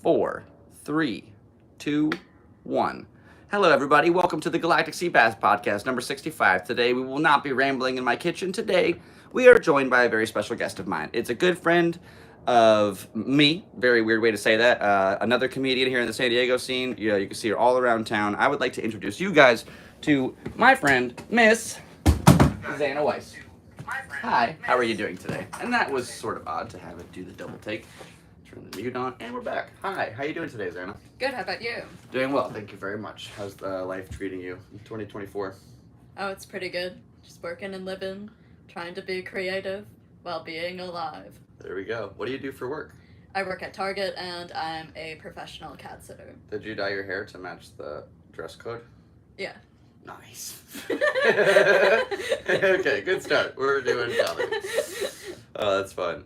4, 3, 2, 1. Hello, everybody. Welcome to the Galactic Seabass Podcast, number 65. Today, we will not be rambling in my kitchen. Today, we are joined by a very special guest of mine. It's a good friend of me. Very weird way to say that. Another comedian here in the San Diego scene. You can see her all around town. I would like to introduce you guys to my friend, Miss Zannah Weiss. Hi, how are you doing today? And that was sort of odd to have it do the double take. Turn the mute on, and we're back. Hi, how you doing today, Zannah? Good, how about you? Doing well, thank you very much. How's life treating you in 2024? Oh, it's pretty good. Just working and living, trying to be creative while being alive. There we go. What do you do for work? I work at Target, and I'm a professional cat sitter. Did you dye your hair to match the dress code? Yeah. Nice. Okay, good start. We're doing comedy. Oh, that's fun.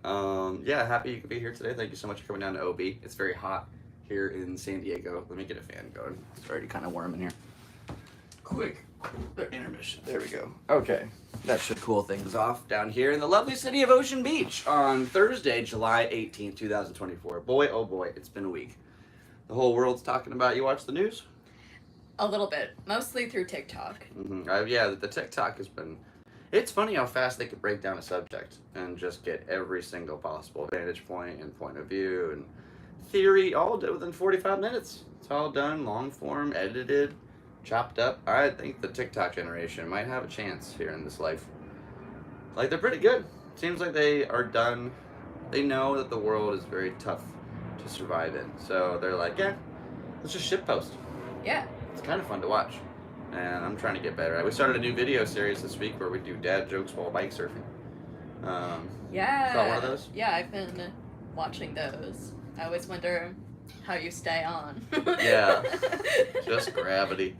Yeah, happy you could be here today. Thank you so much for coming down to OB. It's very hot here in San Diego. Let me get a fan going. It's already kind of warm in here. Quick intermission. There we go. Okay, that should cool things off down here in the lovely city of Ocean Beach on Thursday, July 18th, 2024. Boy, oh boy, it's been a week. The whole world's talking about. You watch the news? A little bit, mostly through TikTok. Mm-hmm. Yeah, the TikTok has been... It's funny how fast they could break down a subject and just get every single possible vantage point and point of view and theory all within 45 minutes. It's all done, long form, edited, chopped up. I think the TikTok generation might have a chance here in this life. Like, they're pretty good. Seems like they are done. They know that the world is very tough to survive in. So they're like, yeah, let's just shitpost. Yeah. It's kind of fun to watch, and I'm trying to get better. We started a new video series this week where we do dad jokes while bike surfing. Yeah. Saw one of those? Yeah, I've been watching those. I always wonder how you stay on. Yeah, just gravity.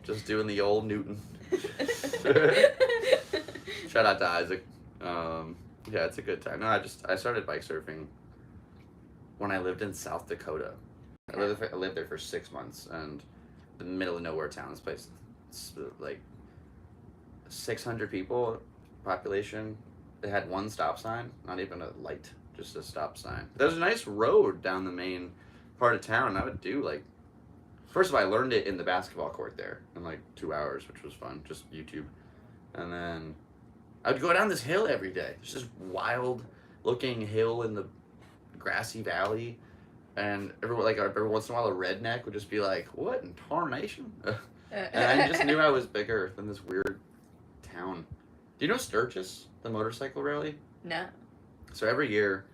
Just doing the old Newton. Shout out to Isaac. Yeah, it's a good time. No, I started bike surfing when I lived in South Dakota. I lived there for 6 months, and the middle of nowhere town. This place, it's like 600 people population. They had one stop sign, not even a light, just a stop sign. There's a nice road down the main part of town. I would do first of all, I learned it in the basketball court there in 2 hours, which was fun, just YouTube. And then I would go down this hill every day. It's this wild looking hill in the grassy valley. And every once in a while, a redneck would just be like, "What in tarnation?" And I just knew I was bigger than this weird town. Do you know Sturgis, the motorcycle rally? No. So every year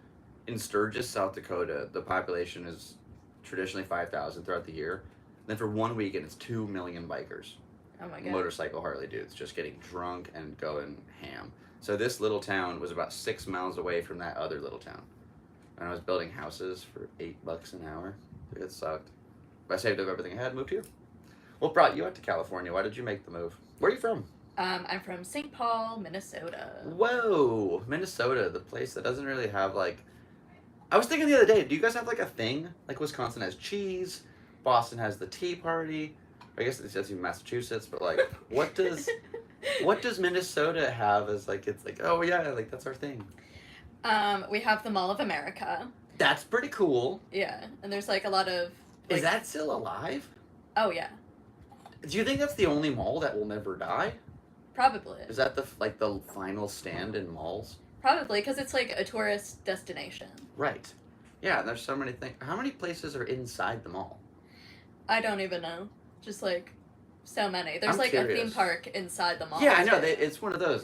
in Sturgis, South Dakota, the population is traditionally 5,000 throughout the year. And then for 1 weekend, it's 2 million bikers. Oh my god. Motorcycle Harley dudes just getting drunk and going ham. So this little town was about 6 miles away from that other little town. And I was building houses for $8 an hour. It sucked. But I saved up everything I had and moved here. What brought you out to California? Why did you make the move? Where are you from? I'm from St. Paul, Minnesota. Whoa! Minnesota, the place that doesn't really have I was thinking the other day, do you guys have a thing? Wisconsin has cheese, Boston has the Tea Party. I guess that's even Massachusetts, but what does Minnesota have as it's oh yeah, that's our thing? We have the Mall of America. That's pretty cool. Yeah, and there's a lot of... Is that still alive? Oh, yeah. Do you think that's the only mall that will never die? Probably. Is that the final stand in malls? Probably, because it's a tourist destination. Right. Yeah, there's so many things. How many places are inside the mall? I don't even know. Just so many. There's I'm a curious. theme park inside the mall. Yeah, I know. too. It's one of those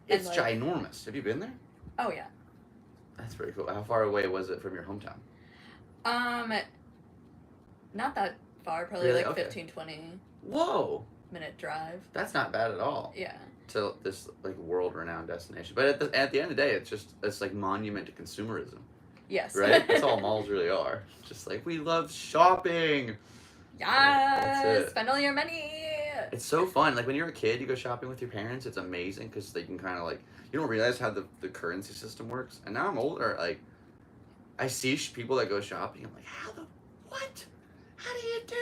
it's ginormous. Have you been there? Oh yeah. That's pretty cool. How far away was it from your hometown? Not that far. Probably Really? Okay. 15, 20 Whoa. minute drive. That's not bad at all. Yeah. To this world-renowned destination, but at the end of the day, it's monument to consumerism. Yes. Right. That's all malls really are. Just we love shopping. Yes. Spend all your money. It's so fun. When you're a kid, you go shopping with your parents. It's amazing because they can kind of you don't realize how the currency system works. And now I'm older. I see people that go shopping. I'm what? How do you do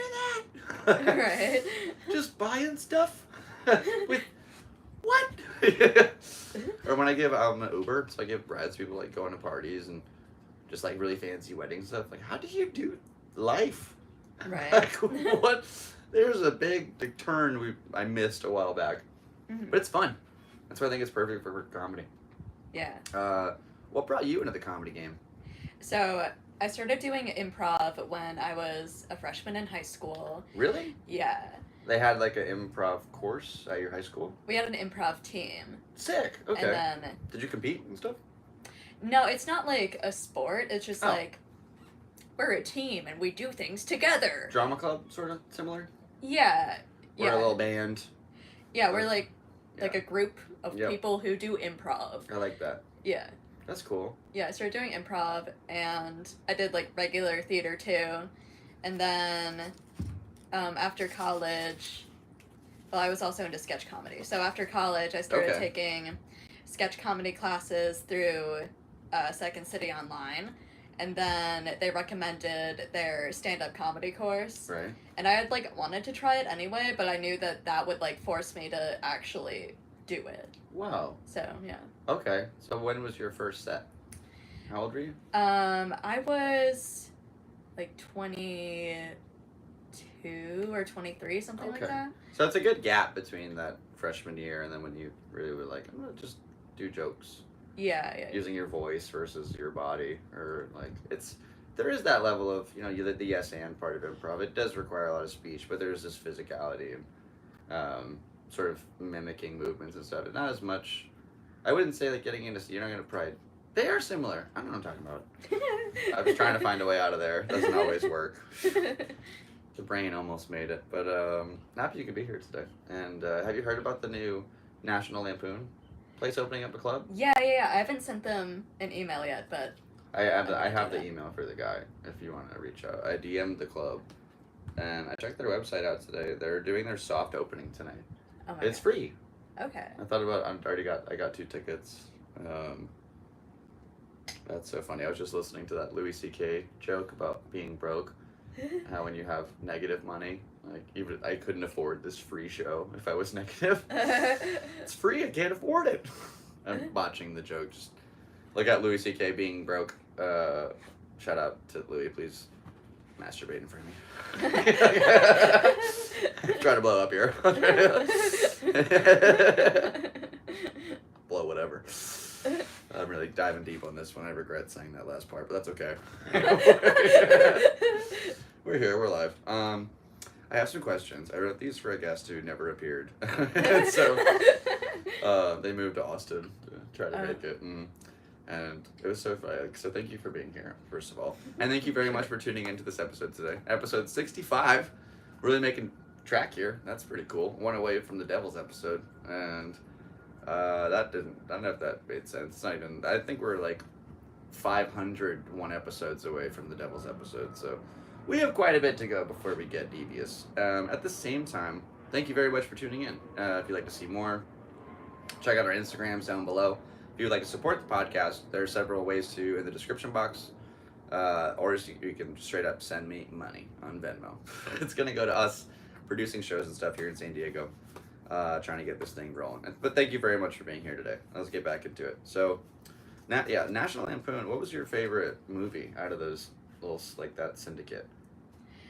that? Right. Just buying stuff with what? Or when I give an Uber, so I give rides to people going to parties and just like really fancy wedding stuff. Like, how did you do life? Right. Like, what? There's a big turn I missed a while back, but it's fun. That's why I think it's perfect for comedy. Yeah. What brought you into the comedy game? So I started doing improv when I was a freshman in high school. Really? Yeah. They had like an improv course at your high school? We had an improv team. Sick. Okay. And then... Did you compete and stuff? No, it's not like a sport. It's just like, we're a team and we do things together. Drama club, sort of similar? Yeah. We're a little band. Yeah, we're like a group of people who do improv. I like that. Yeah. That's cool. Yeah, I started doing improv, and I did, like, regular theater, too. And then, after college... Well, I was also into sketch comedy. So after college, I started taking sketch comedy classes through Second City Online. And then they recommended their stand-up comedy course. Right. And I had, like, wanted to try it anyway, but I knew that would, like, force me to actually do it. Wow. So, yeah. Okay. So when was your first set? How old were you? I was, like, 22 or 23, something like that. So it's a good gap between that freshman year and then when you really were like, I'm gonna just do jokes. Yeah. Using your voice versus your body, or like there is that level of, you know, the yes and part of improv. It does require a lot of speech, but there's this physicality and sort of mimicking movements and stuff. Not as much. I wouldn't say like getting into, you're not gonna probably. They are similar. I don't know what I'm talking about. I was trying to find a way out of there. It doesn't always work. The brain almost made it, but happy you could be here today. And have you heard about the new National Lampoon place opening up a club? Yeah. I haven't sent them an email yet, but I have the email for the guy if you want to reach out. I DM'd the club, and I checked their website out today. They're doing their soft opening tonight. Oh my It's God. free. Okay. I thought about. I got 2 tickets. That's so funny. I was just listening to that Louis C.K. joke about being broke. How when you have negative money, like even I couldn't afford this free show if I was negative. It's free, I can't afford it. I'm botching the joke. Just look at Louis C.K. being broke. Shout out to Louis, please masturbate in front of me. Try to blow up here. Blow whatever. I'm really diving deep on this one. I regret saying that last part, but that's okay. We're here. We're live. I have some questions. I wrote these for a guest who never appeared. So they moved to Austin to try to make it. And it was so fun. So thank you for being here, first of all. And thank you very much for tuning into this episode today. Episode 65. Really making track here. That's pretty cool. One away from the Devil's episode. And that didn't, I don't know if that made sense. It's not even, I think we're like 501 episodes away from the Devil's episode. So we have quite a bit to go before we get devious. At the same time, thank you very much for tuning in. If you'd like to see more, check out our Instagrams down below. If you would like to support the podcast, there are several ways to in the description box. Or you can straight up send me money on Venmo. It's going to go to us producing shows and stuff here in San Diego. Trying to get this thing rolling. But thank you very much for being here today. Let's get back into it. So, National Lampoon, what was your favorite movie out of those little, like that syndicate?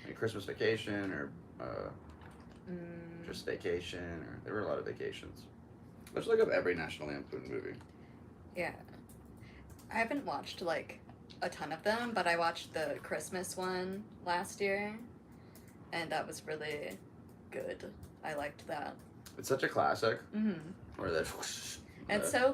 Like Christmas Vacation or just Vacation? Or there were a lot of vacations. Let's look up every National Lampoon movie. Yeah. I haven't watched, like, a ton of them, but I watched the Christmas one last year, and that was really good. I liked that. It's such a classic. Mm-hmm. Or that. And so,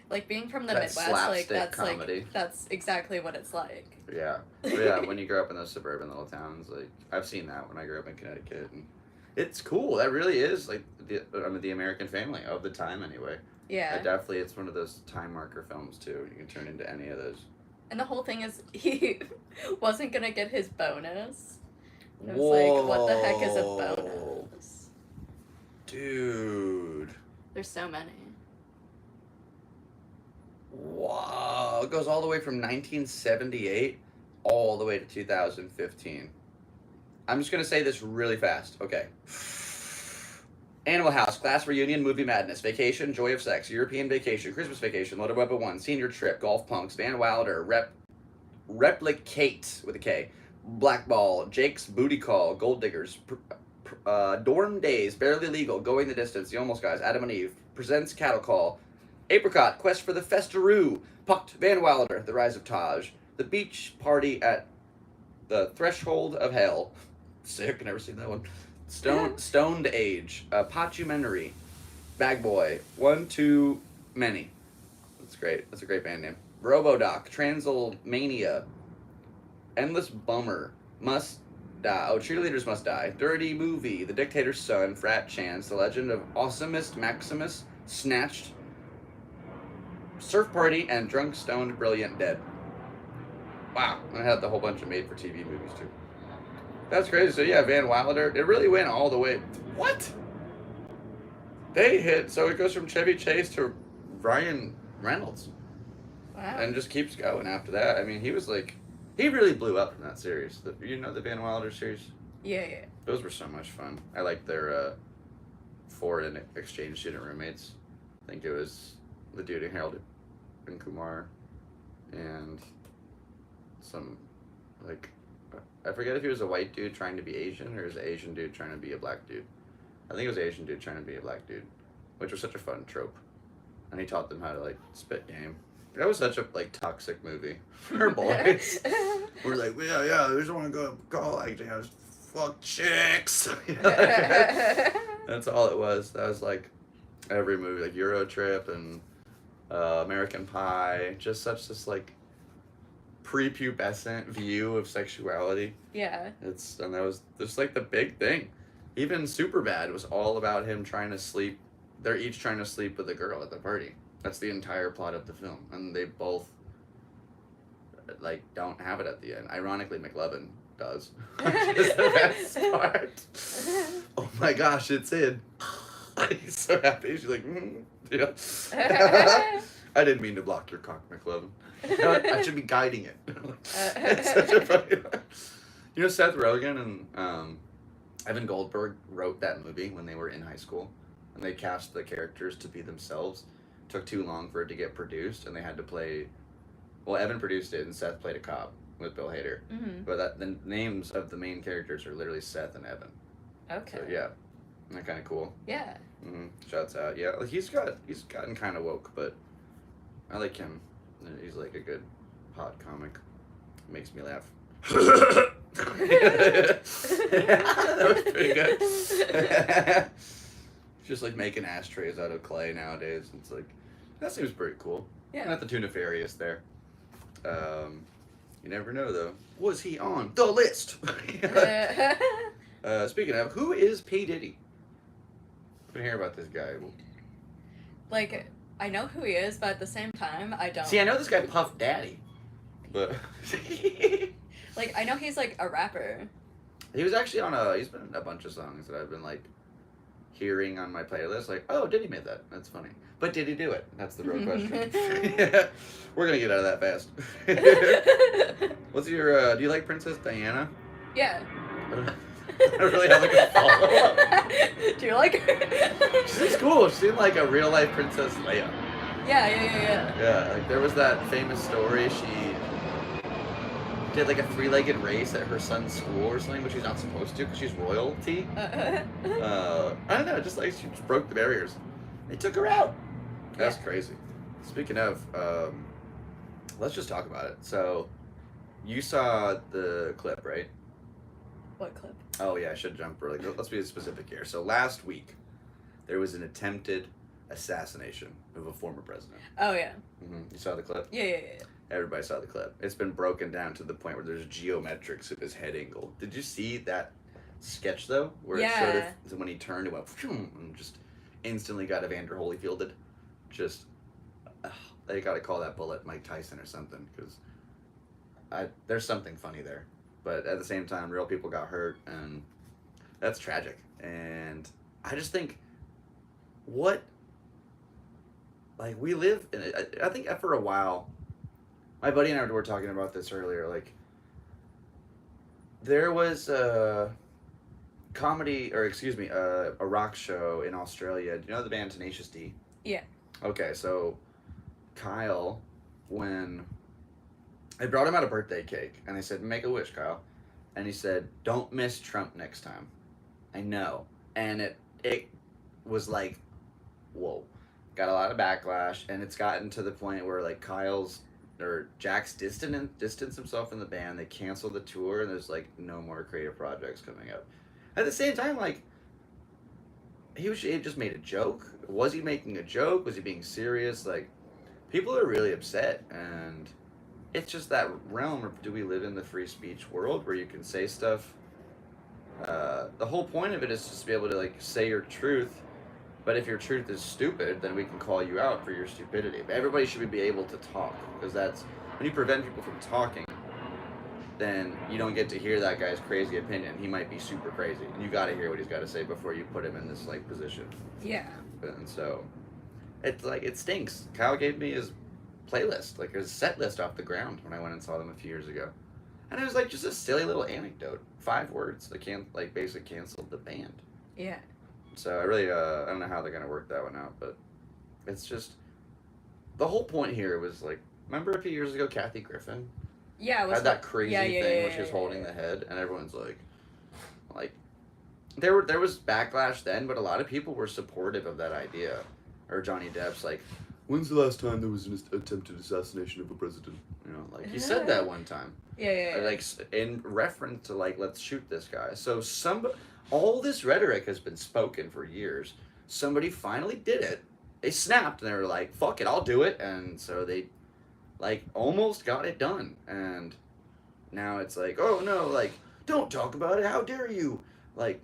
like being from the that Midwest, like that's comedy. like that's exactly what it's like. Yeah, yeah. When you grow up in those suburban little towns, like I've seen that when I grew up in Connecticut, and it's cool. That really is like the American Family of the time, anyway. Yeah. Definitely, it's one of those time marker films too. You can turn into any of those. And the whole thing is he wasn't gonna get his bonus. It was Whoa. like, what the heck is a bonus? Dude. There's so many. Wow. It goes all the way from 1978 all the way to 2015. I'm just going to say this really fast. Okay. Animal House, Class Reunion, Movie Madness, Vacation, Joy of Sex, European Vacation, Christmas Vacation, Loaded Weapon 1, Senior Trip, Golf Punks, Van Wilder, Replicate with a K. Blackball, Jake's Booty Call, Gold Diggers, Dorm Days, Barely Legal, Going the Distance, The Almost Guys, Adam and Eve, Presents Cattle Call, Apricot, Quest for the Festeroo, Pucked, Van Wilder, The Rise of Taj, The Beach Party at the Threshold of Hell, sick, never seen that one, Stoned Age, Pochumentary, Bag Boy, One Too Many, that's great, that's a great band name, Robodoc, Transylmania, Endless Bummer, Must Die, Cheerleaders Must Die, Dirty Movie, The Dictator's Son, Frat Chance, The Legend of Awesomest Maximus, Snatched, Surf Party, and Drunk, Stoned, Brilliant, Dead. Wow, I had the whole bunch of made-for-TV movies, too. That's crazy. So, yeah, Van Wilder, it really went all the way. What? They hit, so it goes from Chevy Chase to Ryan Reynolds. Wow. And just keeps going after that. I mean, he was like, he really blew up in that series. You know the Van Wilder series? Yeah. Those were so much fun. I liked their foreign exchange student roommates. I think it was the dude in Harold and Kumar and some, like, I forget if he was a white dude trying to be Asian or it was an Asian dude trying to be a black dude. I think it was an Asian dude trying to be a black dude, which was such a fun trope. And he taught them how to, like, spit game. That was such a, like, toxic movie for boys. We're like, yeah, we just want to go to college and just fuck chicks. That's all it was. That was, like, every movie, like Euro Trip and American Pie. Just such this, like, prepubescent view of sexuality. Yeah. And that was just, like, the big thing. Even Superbad was all about him trying to sleep. They're each trying to sleep with a girl at the party. That's the entire plot of the film. And they both, like, don't have it at the end. Ironically, McLovin does. Which is the best part. Oh my gosh, it's in. He's so happy. She's like, yeah. I didn't mean to block your cock, McLovin. You know what? I should be guiding it. It's such a funny line. You know, Seth Rogen and Evan Goldberg wrote that movie when they were in high school. And they cast the characters to be themselves. Took too long for it to get produced, and they had to play. Well, Evan produced it, and Seth played a cop with Bill Hader. Mm-hmm. But the names of the main characters are literally Seth and Evan. Okay. So yeah, isn't that kind of cool? Yeah. Mm-hmm. Shouts out. Yeah, like he's gotten kind of woke, but I like him. He's like a good hot comic. Makes me laugh. That was pretty good. Just like making ashtrays out of clay nowadays. It's like, that seems pretty cool. Yeah. Not the too nefarious there. You never know though. Was he on the list? Speaking of, who is P. Diddy? I've been hearing about this guy. Like, I know who he is, but at the same time, I don't. See, I know this guy Puff Daddy, but like, I know he's like a rapper. He was actually he's been in a bunch of songs that I've been like hearing on my playlist, like, oh, Diddy made that. That's funny. But did he do it? That's the real question. Yeah. We're going to get out of that fast. What's your, do you like Princess Diana? Yeah. I don't really have like a follow-up. Do you like her? She seems cool. She seemed like a real-life Princess Leia. Yeah. Yeah, like there was that famous story, she did like a three-legged race at her son's school or something, but she's not supposed to because she's royalty. I don't know, just like she just broke the barriers. They took her out. That's crazy. Speaking of, let's just talk about it. So, you saw the clip, right? What clip? Oh yeah, I should jump early. Let's be specific here. So last week, there was an attempted assassination of a former president. Oh yeah. Mm-hmm. You saw the clip? Yeah. Everybody saw the clip. It's been broken down to the point where there's geometrics of his head angle. Did you see that sketch though? Where it sort of, when he turned, it went and just instantly got Evander Holyfielded. Just, they got to call that bullet Mike Tyson or something, because there's something funny there. But at the same time, real people got hurt, and that's tragic. And I just think, we live in it. I think for a while, my buddy and I were talking about this earlier, like, there was a rock show in Australia. Do you know the band Tenacious D? Yeah. Okay, so Kyle, when I brought him out a birthday cake, and they said, make a wish, Kyle. And he said, don't miss Trump next time. I know. And it was like, whoa. Got a lot of backlash, and it's gotten to the point where, like, Jack's distanced himself from the band. They canceled the tour, and there's, like, no more creative projects coming up. At the same time, like, he just made a joke. Was he making a joke? Was he being serious? Like, people are really upset, and it's just that realm of, do we live in the free speech world where you can say stuff? The whole point of it is just to be able to, like, say your truth, but if your truth is stupid, then we can call you out for your stupidity. But everybody should be able to talk, because that's, when you prevent people from talking, then you don't get to hear that guy's crazy opinion. He might be super crazy, and you got to hear what he's got to say before you put him in this, like, position. Yeah. And so, it's like, it stinks. Kyle gave me his playlist, like his set list off the ground when I went and saw them a few years ago. And it was like just a silly little anecdote. 5 words. They basically canceled the band. Yeah. So I really, I don't know how they're going to work that one out, but it's just, the whole point here was like, remember a few years ago, Kathy Griffin? Yeah, it was had that crazy thing where she was holding the head, and everyone's like, there was backlash then, but a lot of people were supportive of that idea. Or Johnny Depp's like, when's the last time there was an attempted assassination of a president? You know, like, he said that one time. Yeah. Like, in reference to, like, let's shoot this guy. So all this rhetoric has been spoken for years. Somebody finally did it. They snapped, and they were like, fuck it, I'll do it. And so they, like, almost got it done. And now it's like, oh, no, like, don't talk about it. How dare you? Like,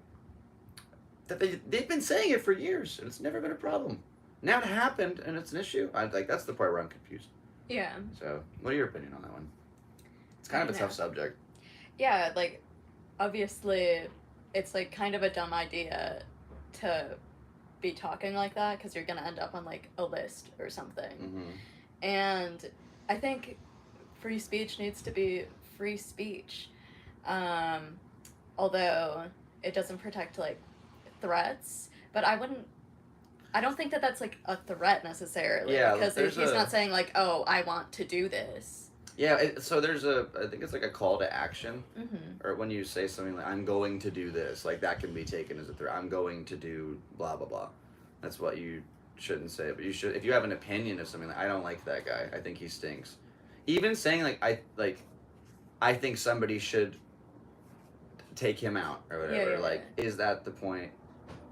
they've been saying it for years, and it's never been a problem. Now it happened, and it's an issue. That's the part where I'm confused. Yeah. So, what are your opinion on that one? It's kind of a tough subject. Yeah, like, obviously, it's, like, kind of a dumb idea to be talking like that, because you're going to end up on, like, a list or something. Mm-hmm. And I think free speech needs to be free speech. Although it doesn't protect, like, threats. But I don't think that that's, like, a threat necessarily. Yeah, because he's not saying, like, oh, I want to do this. Yeah, so there's I think it's like a call to action. Mm-hmm. Or when you say something like, I'm going to do this, like, that can be taken as a threat. I'm going to do blah, blah, blah. That's what you shouldn't say. But you should, if you have an opinion of something, like, I don't like that guy. I think he stinks. Even saying, like, I think somebody should take him out or whatever. Is that the point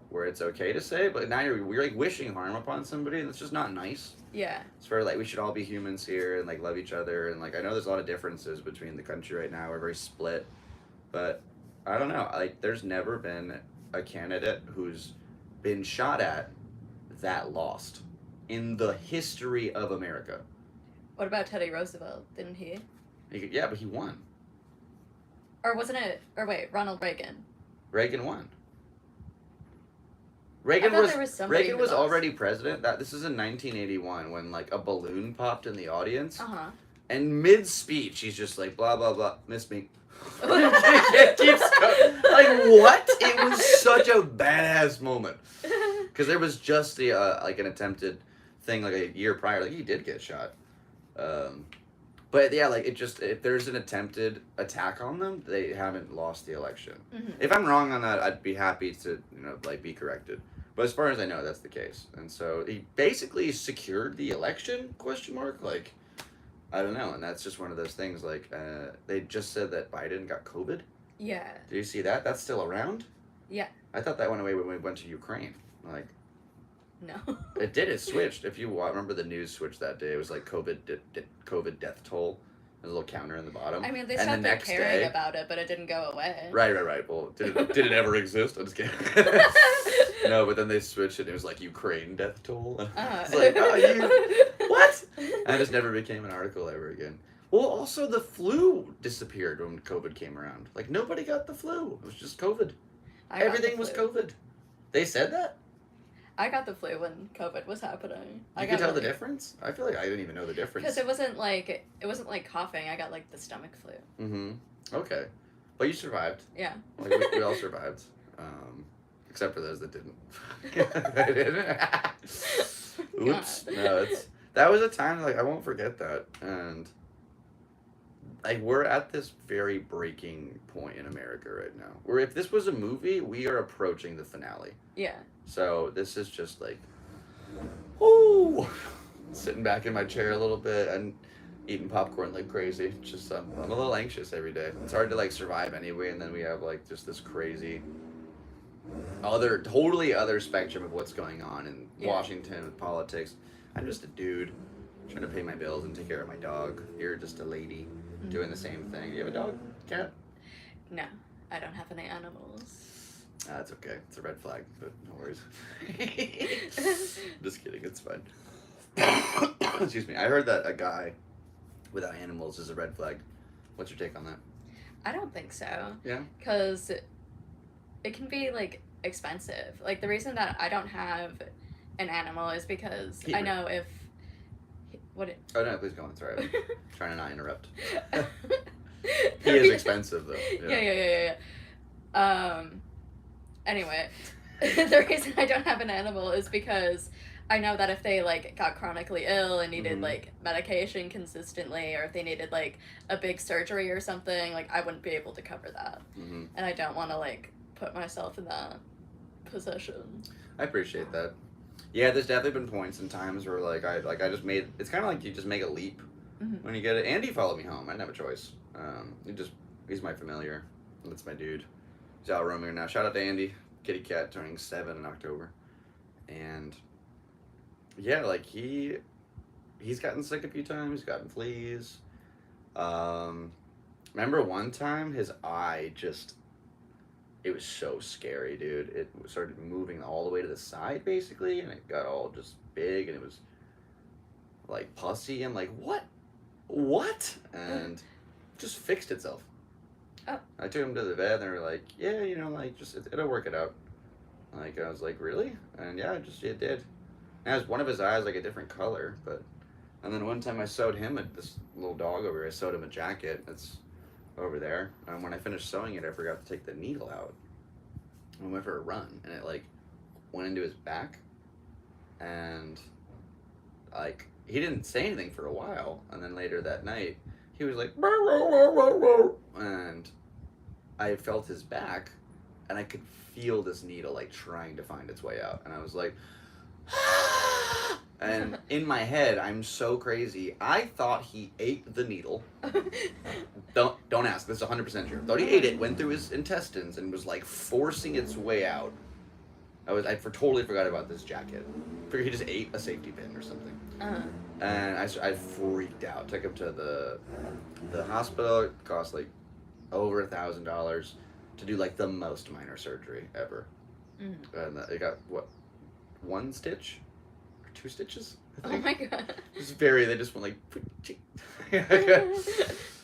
where it's okay to say? But now you're like wishing harm upon somebody, and it's just not nice. Yeah. It's for, like, we should all be humans here and, like, love each other. And, like, I know there's a lot of differences between the country right now. We're very split. But I don't know. Like, there's never been a candidate who's been shot at that lost in the history of America. What about Teddy Roosevelt? Didn't he? Yeah, but he won. Or wasn't it? Or wait, Ronald Reagan. Reagan won. Reagan was lost. already president. This is in 1981 when, like, a balloon popped in the audience. Uh-huh. And mid-speech, he's just like, blah, blah, blah, miss me. It keeps going. Like, what? It was such a badass moment. Because there was just like, an attempted thing, like, a year prior. Like, he did get shot. But, yeah, like, if there's an attempted attack on them, they haven't lost the election. Mm-hmm. If I'm wrong on that, I'd be happy to, like, be corrected. But as far as I know, that's the case. And so he basically secured the election, ? Like, I don't know. And that's just one of those things, like, they just said that Biden got COVID. Yeah. Did you see that? That's still around? Yeah. I thought that went away when we went to Ukraine. Like, no. It did. It switched. If you remember the news switched that day, it was like COVID death toll. There's a little counter in the bottom. I mean, they stopped caring about it, but it didn't go away. Right. Well, did it ever exist? I'm just kidding. No, but then they switched it. It was like Ukraine death toll. It's like, what? And it just never became an article ever again. Well, also the flu disappeared when COVID came around. Like, nobody got the flu. It was just COVID. Everything was COVID. They said that? I got the flu when COVID was happening. You could tell the difference? I feel like I didn't even know the difference. Because it wasn't like coughing. I got, like, the stomach flu. Mm-hmm. Okay. But you survived. Yeah. Like, we all survived. Except for those that didn't. I didn't. Oops. God. No, that was a time, like, I won't forget that. And like we're at this very breaking point in America right now. Where if this was a movie, we are approaching the finale. Yeah. So this is just like, ooh, sitting back in my chair a little bit and eating popcorn like crazy. Just I'm a little anxious every day. It's hard to like survive anyway, and then we have like just this crazy totally other spectrum of what's going on in Washington with politics. I'm just a dude trying to pay my bills and take care of my dog. You're just a lady doing the same thing. You have a dog? Cat? No, I don't have any animals. That's okay. It's a red flag, but no worries. Just kidding. It's fine. Excuse me. I heard that a guy without animals is a red flag. What's your take on that? I don't think so. Yeah? Because it can be, like, expensive. Like, the reason that I don't have an animal is because I know if... Oh, no, please go on. Sorry. I'm trying to not interrupt. He is expensive, though. Yeah. Anyway, the reason I don't have an animal is because I know that if they, like, got chronically ill and needed, like, medication consistently, or if they needed, like, a big surgery or something, like, I wouldn't be able to cover that. And I don't want to, like, put myself in that position. I appreciate that. Yeah, there's definitely been points and times where, like, I just made... It's kind of like you just make a leap when you get it. Andy followed me home. I didn't have a choice. He's my familiar. That's my dude. He's out roaming now. Shout out to Andy. Kitty cat turning 7 in October. And... yeah, like, he's gotten sick a few times, gotten fleas. Remember one time his eye just, it was so scary, dude. It started moving all the way to the side, basically, and it got all just big, and it was, like, pussy. I'm like, what? And just fixed itself. Oh. I took him to the vet, and they were like, yeah, you know, like, just, it'll work it out. Like, I was like, really? And yeah, it did. And one of his eyes like a different color, and then one time I sewed him this little dog over here. I sewed him a jacket that's over there. And when I finished sewing it, I forgot to take the needle out. I went for a run, and it like went into his back, and like he didn't say anything for a while. And then later that night, he was like, "Row, row, row, row, row," and I felt his back, and I could feel this needle like trying to find its way out, and I was like. And in my head, I'm so crazy. I thought he ate the needle. Don't ask. This is 100% true. Thought he ate it, went through his intestines, and was like forcing its way out. I totally forgot about this jacket. Figured he just ate a safety pin or something. And I freaked out. Took him to the hospital. It cost like over $1,000 to do like the most minor surgery ever. And it got what? 1 stitch or 2 stitches, I think. Oh my god. They just went like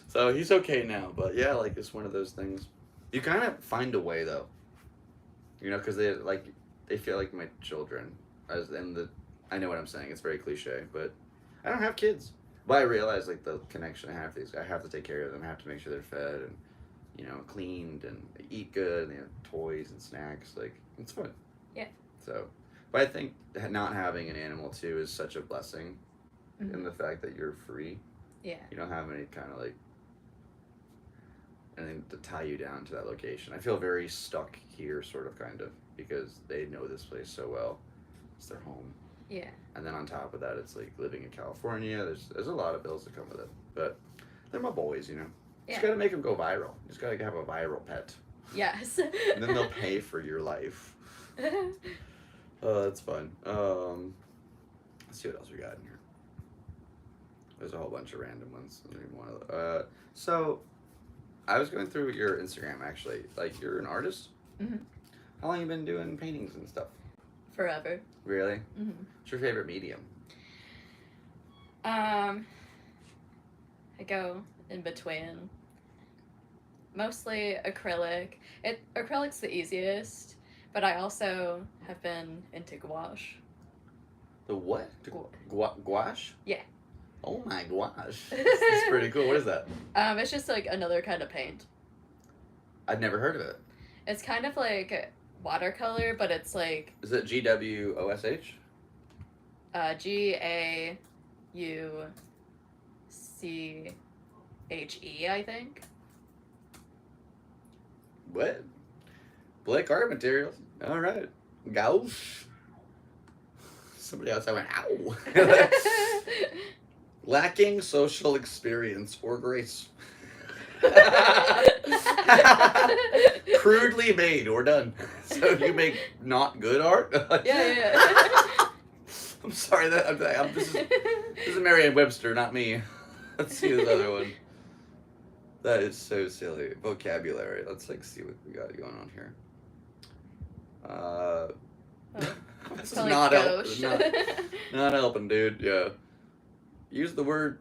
so he's okay now, but yeah, like it's one of those things you kind of find a way though, you know, because they feel like my children I know what I'm saying, it's very cliche, but I don't have kids, but I realize like the connection I have to these, I have to take care of them, I have to make sure they're fed and, you know, cleaned, and they eat good, and they have toys and snacks, like it's fun. Yeah. So but I think not having an animal, too, is such a blessing in the fact that you're free. Yeah. You don't have any kind of, like, anything to tie you down to that location. I feel very stuck here, sort of, kind of, because they know this place so well. It's their home. Yeah. And then on top of that, it's, like, living in California. There's a lot of bills that come with it. But they're my boys, you know. Yeah. Just gotta make them go viral. Just gotta have a viral pet. Yes. And then they'll pay for your life. Oh, that's fun. Let's see what else we got in here. There's a whole bunch of random ones. So, I was going through your Instagram, actually. Like, you're an artist? Mm-hmm. How long have you been doing paintings and stuff? Forever. Really? Mm-hmm. What's your favorite medium? I go in between. Mostly acrylic. Acrylic's the easiest. But I also have been into gouache. The what? Gouache? Yeah. Oh my gosh. That's pretty cool. What is that? It's just like another kind of paint. I've never heard of it. It's kind of like watercolor, but it's like... Is it GWOSH? GAUC... H-E, I think. What? Black art materials. All right. Gauche. Somebody outside went, ow. Lacking social experience or grace. Crudely made or done. So you make not good art? Yeah. I'm sorry, this is Merriam-Webster, not me. Let's see this other one. That is so silly. Vocabulary. Let's see what we got going on here. This is not helping. Not helping, dude. Yeah. Use the word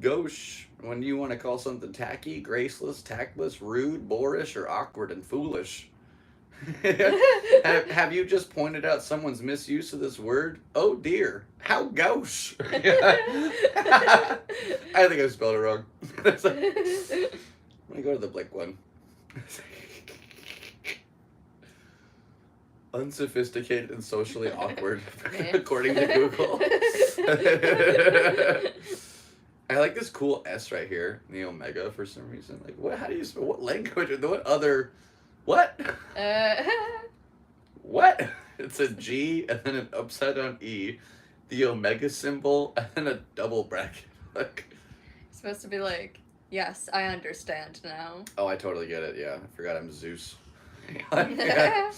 gauche when you want to call something tacky, graceless, tactless, rude, boorish, or awkward and foolish. Have you just pointed out someone's misuse of this word? Oh dear, how gauche. I think I spelled it wrong. Let me go to the Blick one. Unsophisticated and socially awkward, according to Google. I like this cool S right here, the omega, for some reason. Like, what? How do you spell? What language? What other? What? What? It's a G and then an upside down E, the omega symbol, and then a double bracket. Like, it's supposed to be like, yes, I understand now. Oh, I totally get it. Yeah, I forgot I'm Zeus. I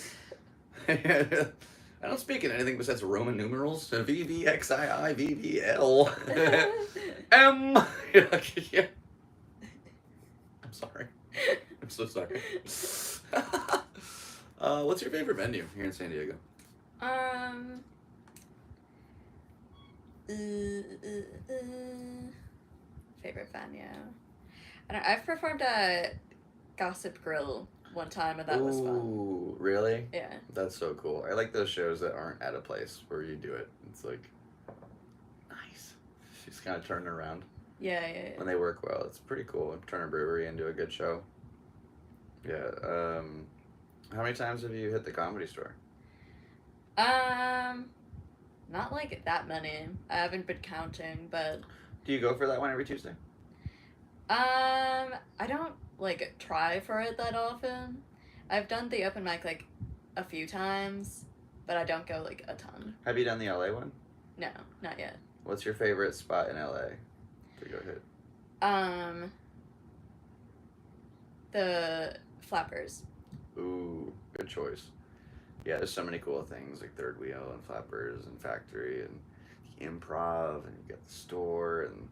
don't speak in anything besides Roman numerals. VVXII, VVL, M. Yeah. I'm sorry. I'm so sorry. What's your favorite venue here in San Diego? Favorite venue. I've performed at Gossip Grill one time, and that was fun. Ooh, really? Yeah. That's so cool. I like those shows that aren't at a place where you do it. It's like, nice. She's kind of turning around. Yeah. When they work well, it's pretty cool. Turn a brewery into a good show. Yeah. How many times have you hit the Comedy Store? Not like that many. I haven't been counting, but. Do you go for that one every Tuesday? I don't like try for it that often. I've done the open mic like a few times, but I don't go like a ton. Have you done the LA one? No, not yet. What's your favorite spot in LA to go hit? The Flappers. Ooh, good choice. Yeah, there's so many cool things like Third Wheel and Flappers and Factory and the Improv, and you got the store, and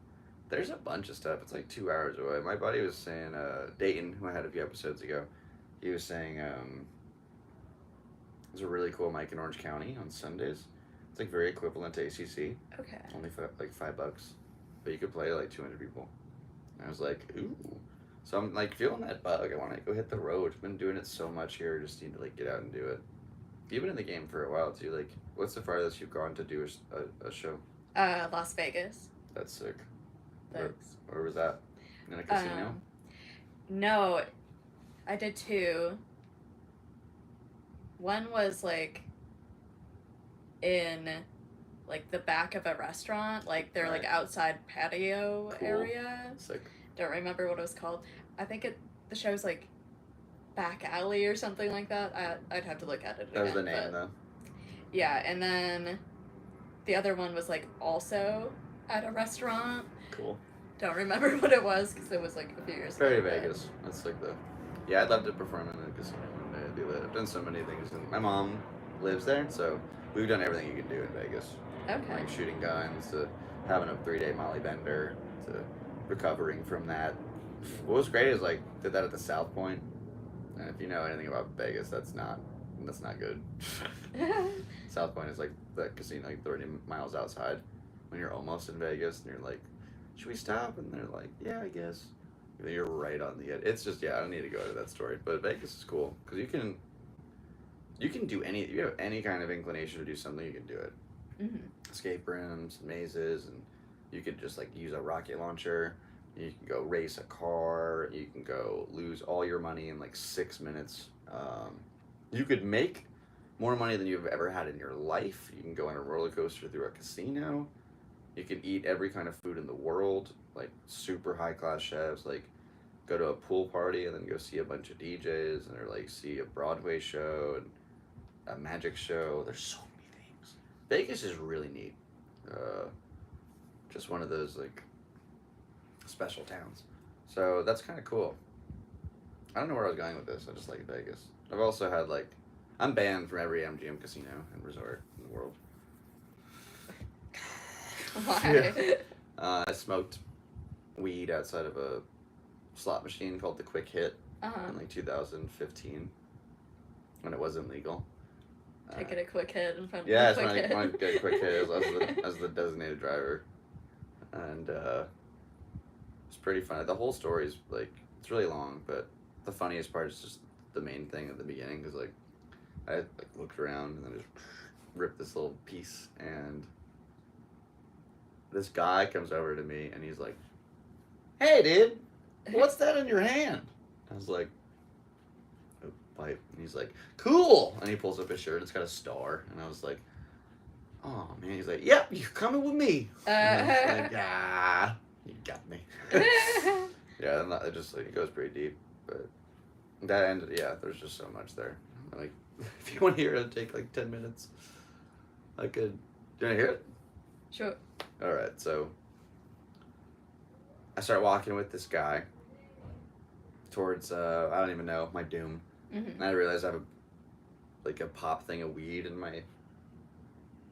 there's a bunch of stuff. It's like 2 hours away. My buddy was saying, Dayton, who I had a few episodes ago, he was saying there's a really cool mic in Orange County on Sundays. It's like very equivalent to ACC. Okay. Only for like $5, but you could play to like 200 people. And I was like, ooh. So I'm like feeling that bug. I want to go hit the road. I've been doing it so much here. Just need to like get out and do it. You've been in the game for a while too. Like, what's the farthest you've gone to do a show? Las Vegas. That's sick. Thanks. Where was that? In a casino? No, I did two. One was like in like the back of a restaurant, like their like outside patio area. Sick. Don't remember what it was called. I think the show's like Back Alley or something like that. I'd have to look at it. That was the name though. Yeah, and then the other one was like also at a restaurant. Cool. Don't remember what it was because it was like a few years ago. Very Vegas. That's like yeah, I'd love to perform in a casino one day. I do that. I've done so many things. And my mom lives there, so we've done everything you can do in Vegas. Okay. Like shooting guns to having a 3-day Molly bender to recovering from that. What was great is like did that at the South Point. And if you know anything about Vegas, that's not good. South Point is like the casino like 30 miles outside when you're almost in Vegas and you're like, should we stop? And they're like, yeah, I guess. You're right on the edge. It's just, yeah, I don't need to go to that story. But Vegas is cool because you can do if you have any kind of inclination to do something, you can do it. Mm-hmm. Escape rooms, mazes, and you could just like use a rocket launcher. You can go race a car. You can go lose all your money in like 6 minutes. You could make more money than you've ever had in your life. You can go on a roller coaster through a casino. You can eat every kind of food in the world. like super high class chefs, like go to a pool party and then go see a bunch of DJs and or like see a Broadway show and a magic show. There's so many things. Vegas is really neat. Just one of those like special towns. So that's kind of cool. I don't know where I was going with this. I just like Vegas. I've also had like, I'm banned from every MGM casino and resort in the world. Why? Yeah. I smoked weed outside of a slot machine called the Quick Hit in like 2015 when it wasn't legal. Taking a quick hit in front of yeah, the quick hit. I get a quick hit as the designated driver. And it's pretty funny. The whole story's like, it's really long, but the funniest part is just the main thing at the beginning, because like I like looked around and then just ripped this little piece, and this guy comes over to me and he's like, "Hey dude, what's that in your hand?" I was like, "A pipe." And he's like, "Cool." And he pulls up his shirt, it's got a star, and I was like, "Oh man." He's like, "Yep, you're coming with me." And I was like, "Ah, you got me." Yeah, and it just like, it goes pretty deep, but that ended. Yeah, there's just so much there. Like, if you want to hear it, it'd take like 10 minutes. I could. Do you want to hear it? Sure. All right, so I start walking with this guy towards I don't even know, my doom, and I realize I have a pop thing of weed in my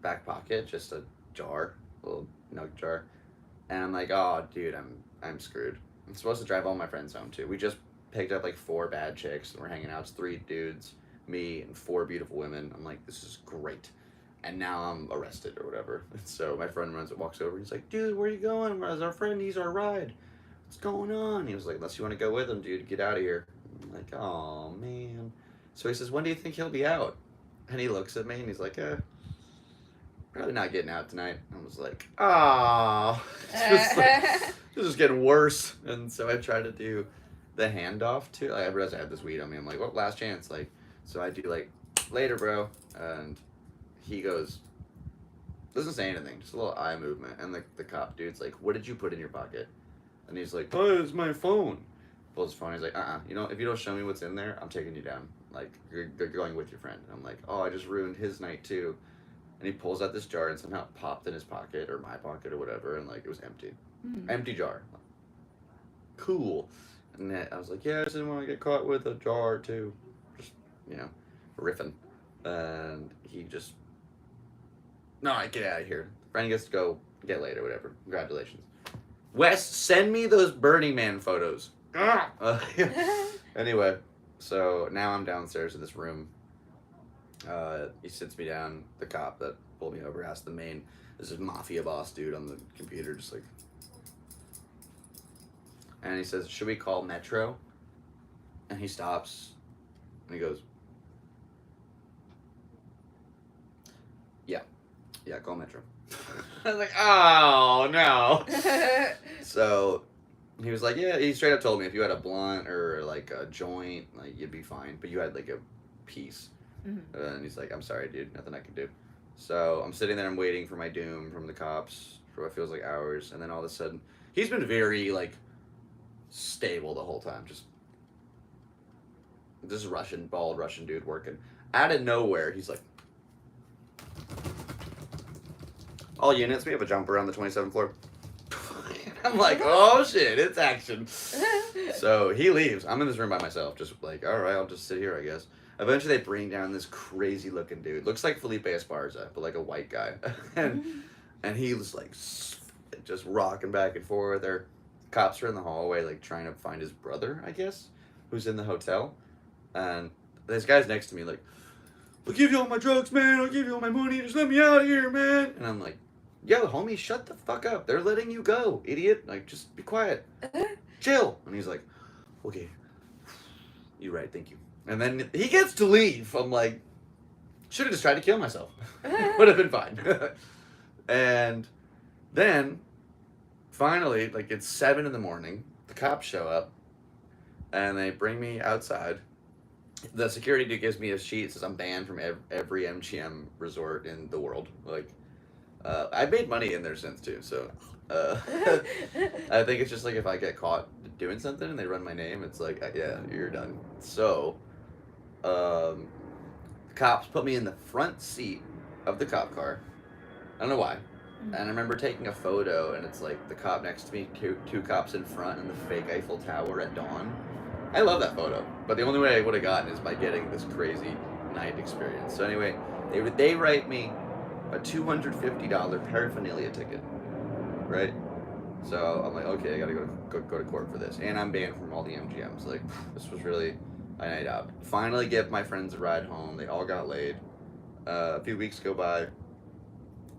back pocket, just a little nug jar, and I'm like, oh dude, I'm screwed. I'm supposed to drive all my friends home too. We just picked up like 4 bad chicks and we're hanging out. It's 3 dudes, me, and 4 beautiful women. I'm like, this is great. And now I'm arrested or whatever. And so my friend walks over. He's like, dude, where are you going? Where's our friend? He's our ride. What's going on? He was like, unless you want to go with him, dude, get out of here. I'm like, oh, man. So he says, when do you think he'll be out? And he looks at me and he's like, probably not getting out tonight. I was like, oh. This is getting worse. And so I try to do the handoff too. Like, I realized I had this weed on me. I'm like, what, last chance? Like, so I do like, later, bro. And he goes, doesn't say anything, just a little eye movement. And the cop dude's like, what did you put in your pocket? And he's like, oh, it's my phone. Pulls his phone. He's like, you know, if you don't show me what's in there, I'm taking you down. Like, you're going with your friend. And I'm like, oh, I just ruined his night too. And he pulls out this jar and somehow it popped in his pocket or my pocket or whatever. And like, it was empty. Empty jar. Cool. And then I was like, yeah, I just didn't want to get caught with a jar too. Just, you know, riffing. And he just, no, get out of here. Friend gets to go get later, whatever. Congratulations. Wes, send me those Burning Man photos. Anyway, so now I'm downstairs in this room. He sits me down. The cop that pulled me over asked this is mafia boss dude on the computer, just like, and he says, should we call Metro? And he stops and he goes, yeah, call Metro. I was like, oh no. So he was like, yeah, he straight up told me if you had a blunt or like a joint, like you'd be fine, but you had like a piece. And he's like, I'm sorry, dude, nothing I can do. So I'm sitting there, I'm waiting for my doom from the cops for what feels like hours, and then all of a sudden, he's been very like stable the whole time. Just this bald Russian dude working. Out of nowhere, he's like, all units, we have a jumper on the 27th floor. I'm like, oh shit, it's action. So he leaves. I'm in this room by myself, just like, all right, I'll just sit here, I guess. Eventually they bring down this crazy looking dude. Looks like Felipe Esparza, but like a white guy. and he was like just rocking back and forth. Their cops are in the hallway like trying to find his brother, I guess, who's in the hotel. And this guy's next to me like, I'll give you all my drugs, man. I'll give you all my money. Just let me out of here, man. And I'm like, yo, homie, shut the fuck up. They're letting you go, idiot. Like, just be quiet. Chill. And he's like, okay. You're right, thank you. And then he gets to leave. I'm like, should have just tried to kill myself. Would have been fine. And then, finally, like, it's 7 a.m. The cops show up. And they bring me outside. The security dude gives me a sheet. Says I'm banned from every MGM resort in the world. Like, I've made money in there since too, so I think it's just like if I get caught doing something and they run my name, it's like yeah, you're done. So the cops put me in the front seat of the cop car. I don't know why. And I remember taking a photo, and it's like the cop next to me, two cops in front, and the fake Eiffel Tower at dawn. I love that photo, but the only way I would have gotten is by getting this crazy night experience. So anyway, they write me a $250 paraphernalia ticket, right? So I'm like, okay, I gotta go to court for this, and I'm banned from all the MGMs. Like, this was really a night out. Finally, give my friends a ride home. They all got laid. A few weeks go by.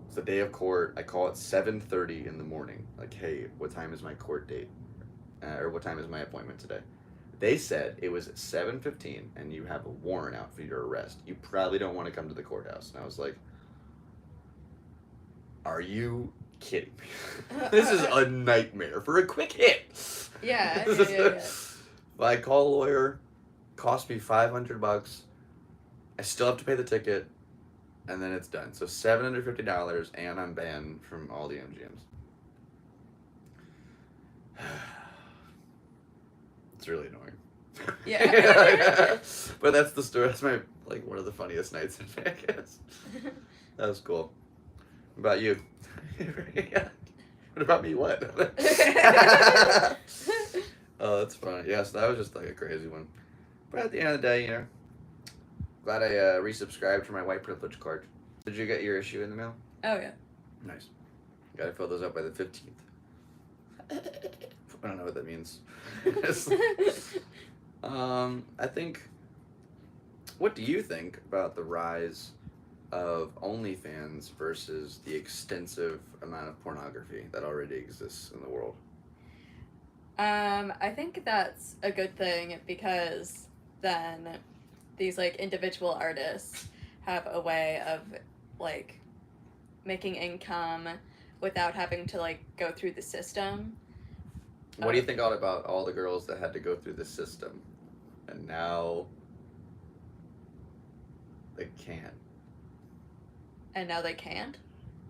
It's the day of court. I call at 7:30 in the morning. Like, hey, what time is my court date? Or what time is my appointment today? They said it was at 7:15, and you have a warrant out for your arrest. You probably don't want to come to the courthouse. And I was like, are you kidding me? This is a nightmare for a quick hit. Yeah. I call a lawyer. Cost me $500. I still have to pay the ticket. And then it's done. So $750, and I'm banned from all the MGMs. It's really annoying. Yeah. But that's the story. That's my one of the funniest nights in Vegas. That was cool. What about you? What about me? What? Oh, that's funny. Yeah, so that was just like a crazy one. But at the end of the day, glad I resubscribed to my white privilege card. Did you get your issue in the mail? Oh, yeah. Nice. Gotta fill those up by the 15th. I don't know what that means. I think... What do you think about the rise of OnlyFans versus the extensive amount of pornography that already exists in the world? I think that's a good thing because then these individual artists have a way of making income without having to go through the system. What do you think about all the girls that had to go through the system and now they can't? And now they can't?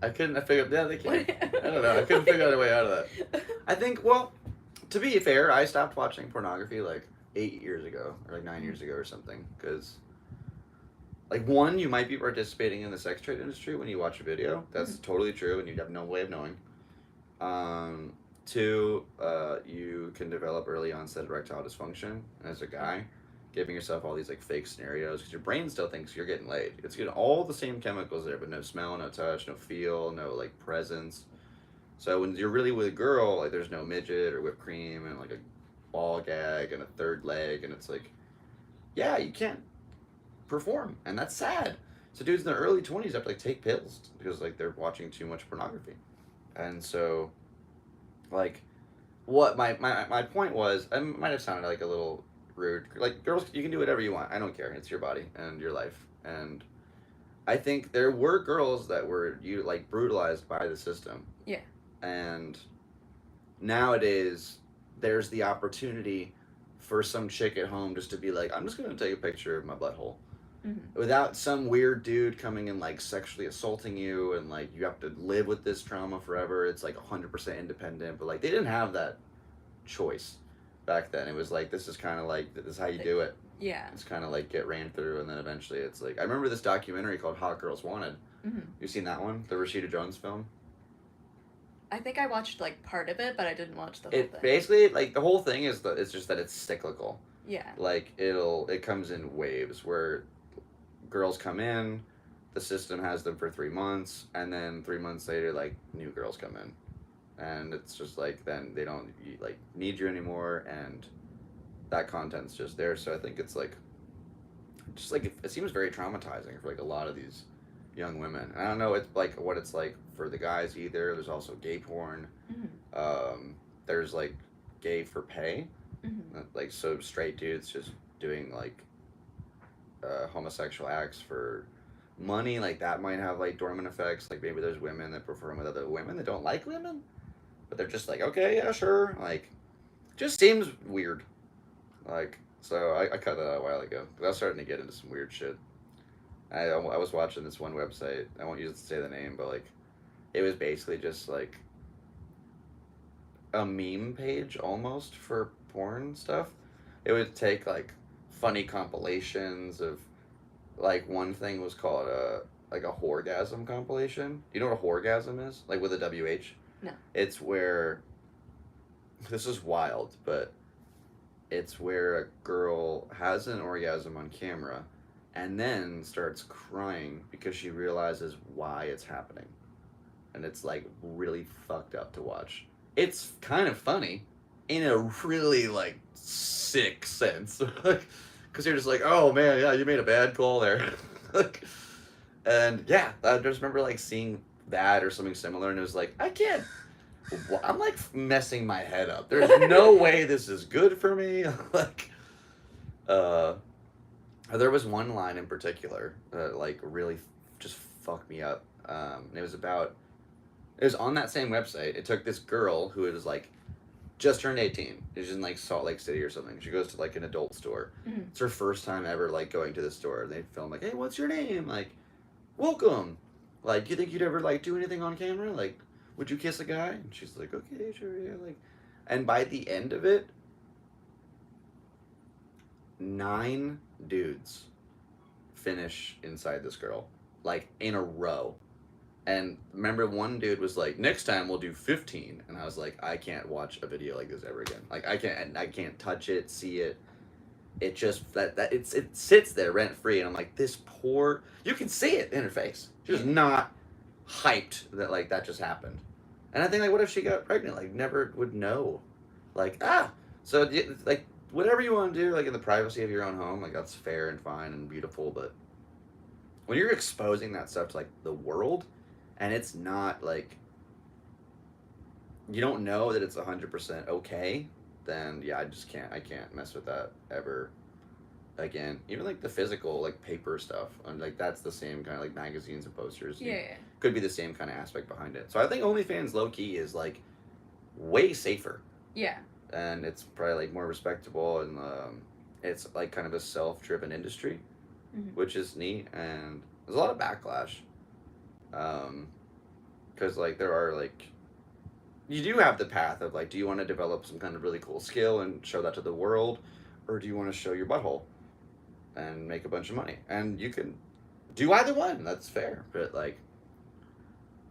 I figured, yeah, they can. I don't know. I couldn't figure out a way out of that. I think, well, to be fair, I stopped watching pornography 8 years ago, or 9 years ago or something, because, one, you might be participating in the sex trade industry when you watch a video. That's totally true, and you have no way of knowing. Two, you can develop early onset erectile dysfunction as a guy, giving yourself all these fake scenarios, because your brain still thinks you're getting laid. It's getting all the same chemicals there, but no smell, no touch, no feel, no presence. So when you're really with a girl, there's no midget or whipped cream and a ball gag and a third leg, and it's yeah, you can't perform, and that's sad. So dudes in their early 20s have to take pills because they're watching too much pornography. And so what my point was, I might have sounded a little rude. Girls, you can do whatever you want. I don't care. It's your body and your life. And I think there were girls that were brutalized by the system. Yeah. And nowadays, there's the opportunity for some chick at home just to be I'm just going to take a picture of my butthole. Mm-hmm. Without some weird dude coming and sexually assaulting you, and you have to live with this trauma forever. It's 100% independent, but they didn't have that choice back then. It was this is kind of this is how you do it. Yeah. It's kind of get ran through, and then eventually it's I remember this documentary called Hot Girls Wanted. Mm-hmm. You seen that one? The Rashida Jones film? I think I watched part of it, but I didn't watch the whole thing. Basically the whole thing is it's just that it's cyclical. Yeah. It comes in waves where girls come in, the system has them for 3 months, and then 3 months later new girls come in, and it's just then they don't need you anymore, and that content's just there. So I think it's just it seems very traumatizing for a lot of these young women. I don't know it's what it's for the guys either. There's also gay porn. Mm-hmm. There's gay for pay. Mm-hmm. So straight dudes just doing homosexual acts for money. That might have dormant effects. Maybe there's women that prefer them with other women that don't like women, but they're just okay, yeah, sure. Just seems weird. So I cut that out a while ago because I was starting to get into some weird shit. I was watching this one website. I won't use it to say the name, but it was basically just like a meme page almost for porn stuff. It would take like funny compilations of, like, one thing was called a whoregasm compilation. You know what a whoregasm is? Like with a WH? No. It's where, this is wild, but it's where a girl has an orgasm on camera and then starts crying because she realizes why it's happening. And it's like really fucked up to watch. It's kind of funny in a really like sick sense. Because you're just like, oh man, yeah, you made a bad call there. Like, and yeah, I just remember like seeing that or something similar, and it was like, I'm like messing my head up. There's no way this is good for me. Like, there was one line in particular that like really just fucked me up. It was on that same website. It took this girl who was like just turned 18. She's in like Salt Lake City or something. She goes to like an adult store. Mm-hmm. It's her first time ever like going to the store. They film like, hey, what's your name? Like, welcome. Like, do you think you'd ever like do anything on camera? Like, would you kiss a guy? And she's like, okay, sure, yeah. Like, and by the end of it, 9 dudes finish inside this girl, like in a row. And remember, one dude was like, next time we'll do 15. And I was like, I can't watch a video like this ever again. Like, I can't touch it, see it. It just, it sits there rent free. And I'm like, this poor, you can see it in her face. She's not hyped that like that just happened. And I think like, what if she got pregnant? Like, never would know. Like, so like, whatever you want to do, like in the privacy of your own home, like that's fair and fine and beautiful. But when you're exposing that stuff to like the world, and it's not like, you don't know that it's 100% okay, then yeah, I can't mess with that ever again. Even like the physical, like paper stuff, and like that's the same kind of like magazines and posters. Yeah. Could be the same kind of aspect behind it. So I think OnlyFans low key is like way safer. Yeah. And it's probably like more respectable, and it's like kind of a self-driven industry, which is neat. And there's a lot of backlash. Because like there are like, you do have the path of like, do you want to develop some kind of really cool skill and show that to the world, or do you want to show your butthole and make a bunch of money? And you can do either one. That's fair. But like,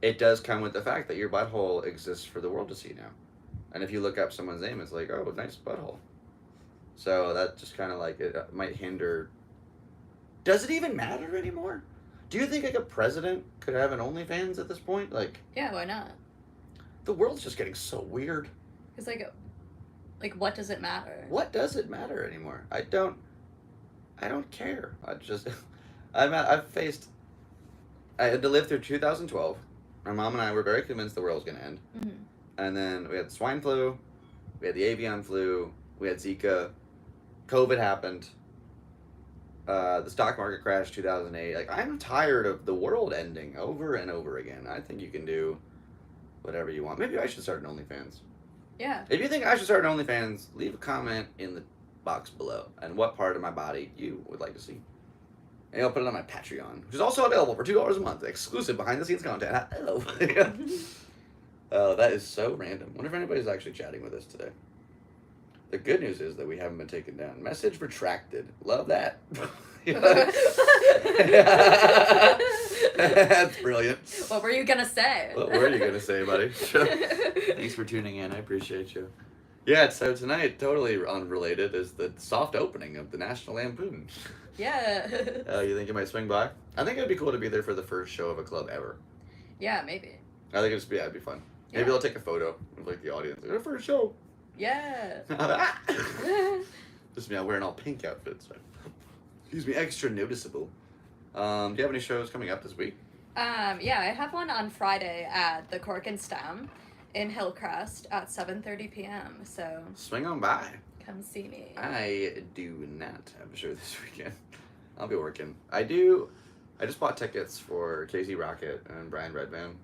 it does come with the fact that your butthole exists for the world to see now. And if you look up someone's name, it's like, oh, nice butthole. So that just kind of like, it might hinder. Does it even matter anymore? Do you think like a president could have an OnlyFans at this point? Like, yeah, why not? The world's just getting so weird. It's like what does it matter? What does it matter anymore? I don't care. I had to live through 2012. My mom and I were very convinced the world was going to end. Mm-hmm. And then we had swine flu, we had the avian flu, we had Zika, COVID happened. The stock market crashed 2008. Like, I'm tired of the world ending over and over again. I think you can do whatever you want. Maybe I should start an OnlyFans. Yeah. If you think I should start an OnlyFans, leave a comment in the box below and what part of my body you would like to see. And I'll put it on my Patreon, which is also available for $2 a month. Exclusive behind-the-scenes content. Hello. Oh, that is so random. Wonder if anybody's actually chatting with us today. The good news is that we haven't been taken down. Message retracted. Love that. That's brilliant. What were you going to say? What were you going to say, buddy? Thanks for tuning in. I appreciate you. Yeah, so tonight, totally unrelated, is the soft opening of the National Lampoon. Yeah. You think you might swing by? I think it'd be cool to be there for the first show of a club ever. Yeah, maybe. I think it'd be fun. Yeah. Maybe I'll take a photo of like the audience. Like, first show. Yeah. Just me, I'm wearing all pink outfits. Excuse me, extra noticeable. Do you have any shows coming up this week? Yeah, I have one on Friday at the Cork and Stem in Hillcrest at 7:30 p.m. So swing on by. Come see me. I do not have a show this weekend. I'll be working. I just bought tickets for Casey Rocket and Brian Redman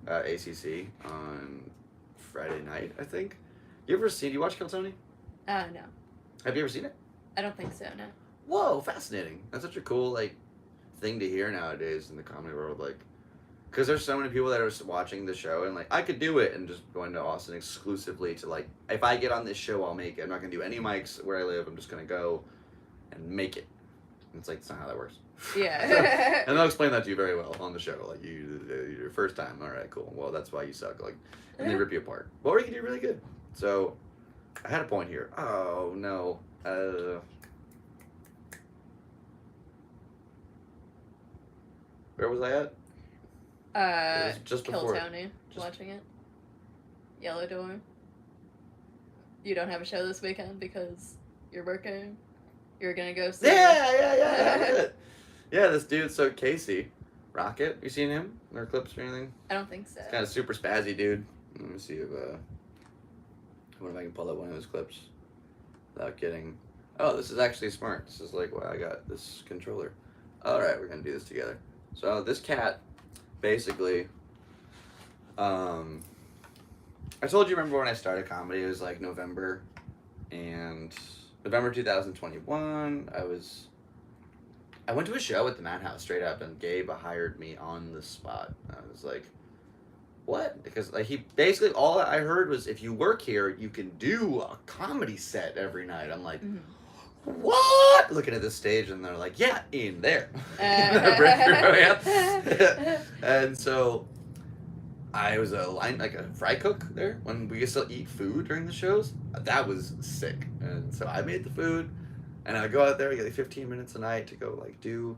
at ACC on Friday night, I think. Do you watch Kill Tony? No. Have you ever seen it? I don't think so, no. Whoa, fascinating. That's such a cool, like, thing to hear nowadays in the comedy world. Like, Because there's so many people that are watching the show and like, I could do it, and just going to Austin exclusively to like, if I get on this show, I'll make it. I'm not gonna do any mics where I live. I'm just gonna go and make it. And it's like, it's not how that works. Yeah. And they'll explain that to you very well on the show. Like, your first time, all right, cool. Well, that's why you suck. Like, and they rip you apart. Well, or you can do really good. So, I had a point here. Oh no. Where was I at? It was just Kill before. Tony, watching it. Yellow Door. You don't have a show this weekend because you're working. You're gonna go see. Yeah. Yeah, this dude. So Casey, Rocket. You seen him in our clips or anything? I don't think so. He's kind of super spazzy dude. Let me see if I can pull up one of his clips without getting. Oh, this is actually smart. This is like why I got this controller. All right, we're gonna do this together. So this cat, basically, I told you, remember when I started comedy, it was like November 2021, I went to a show at the Madhouse straight up, and Gabe hired me on the spot. I was like, what? Because like he basically, all I heard was, if you work here, you can do a comedy set every night. I'm like, what? Looking at this stage, and they're like, yeah, in there. And so I was a fry cook there when we used to eat food during the shows. That was sick. And so I made the food, and I go out there, I get like 15 minutes a night to go like do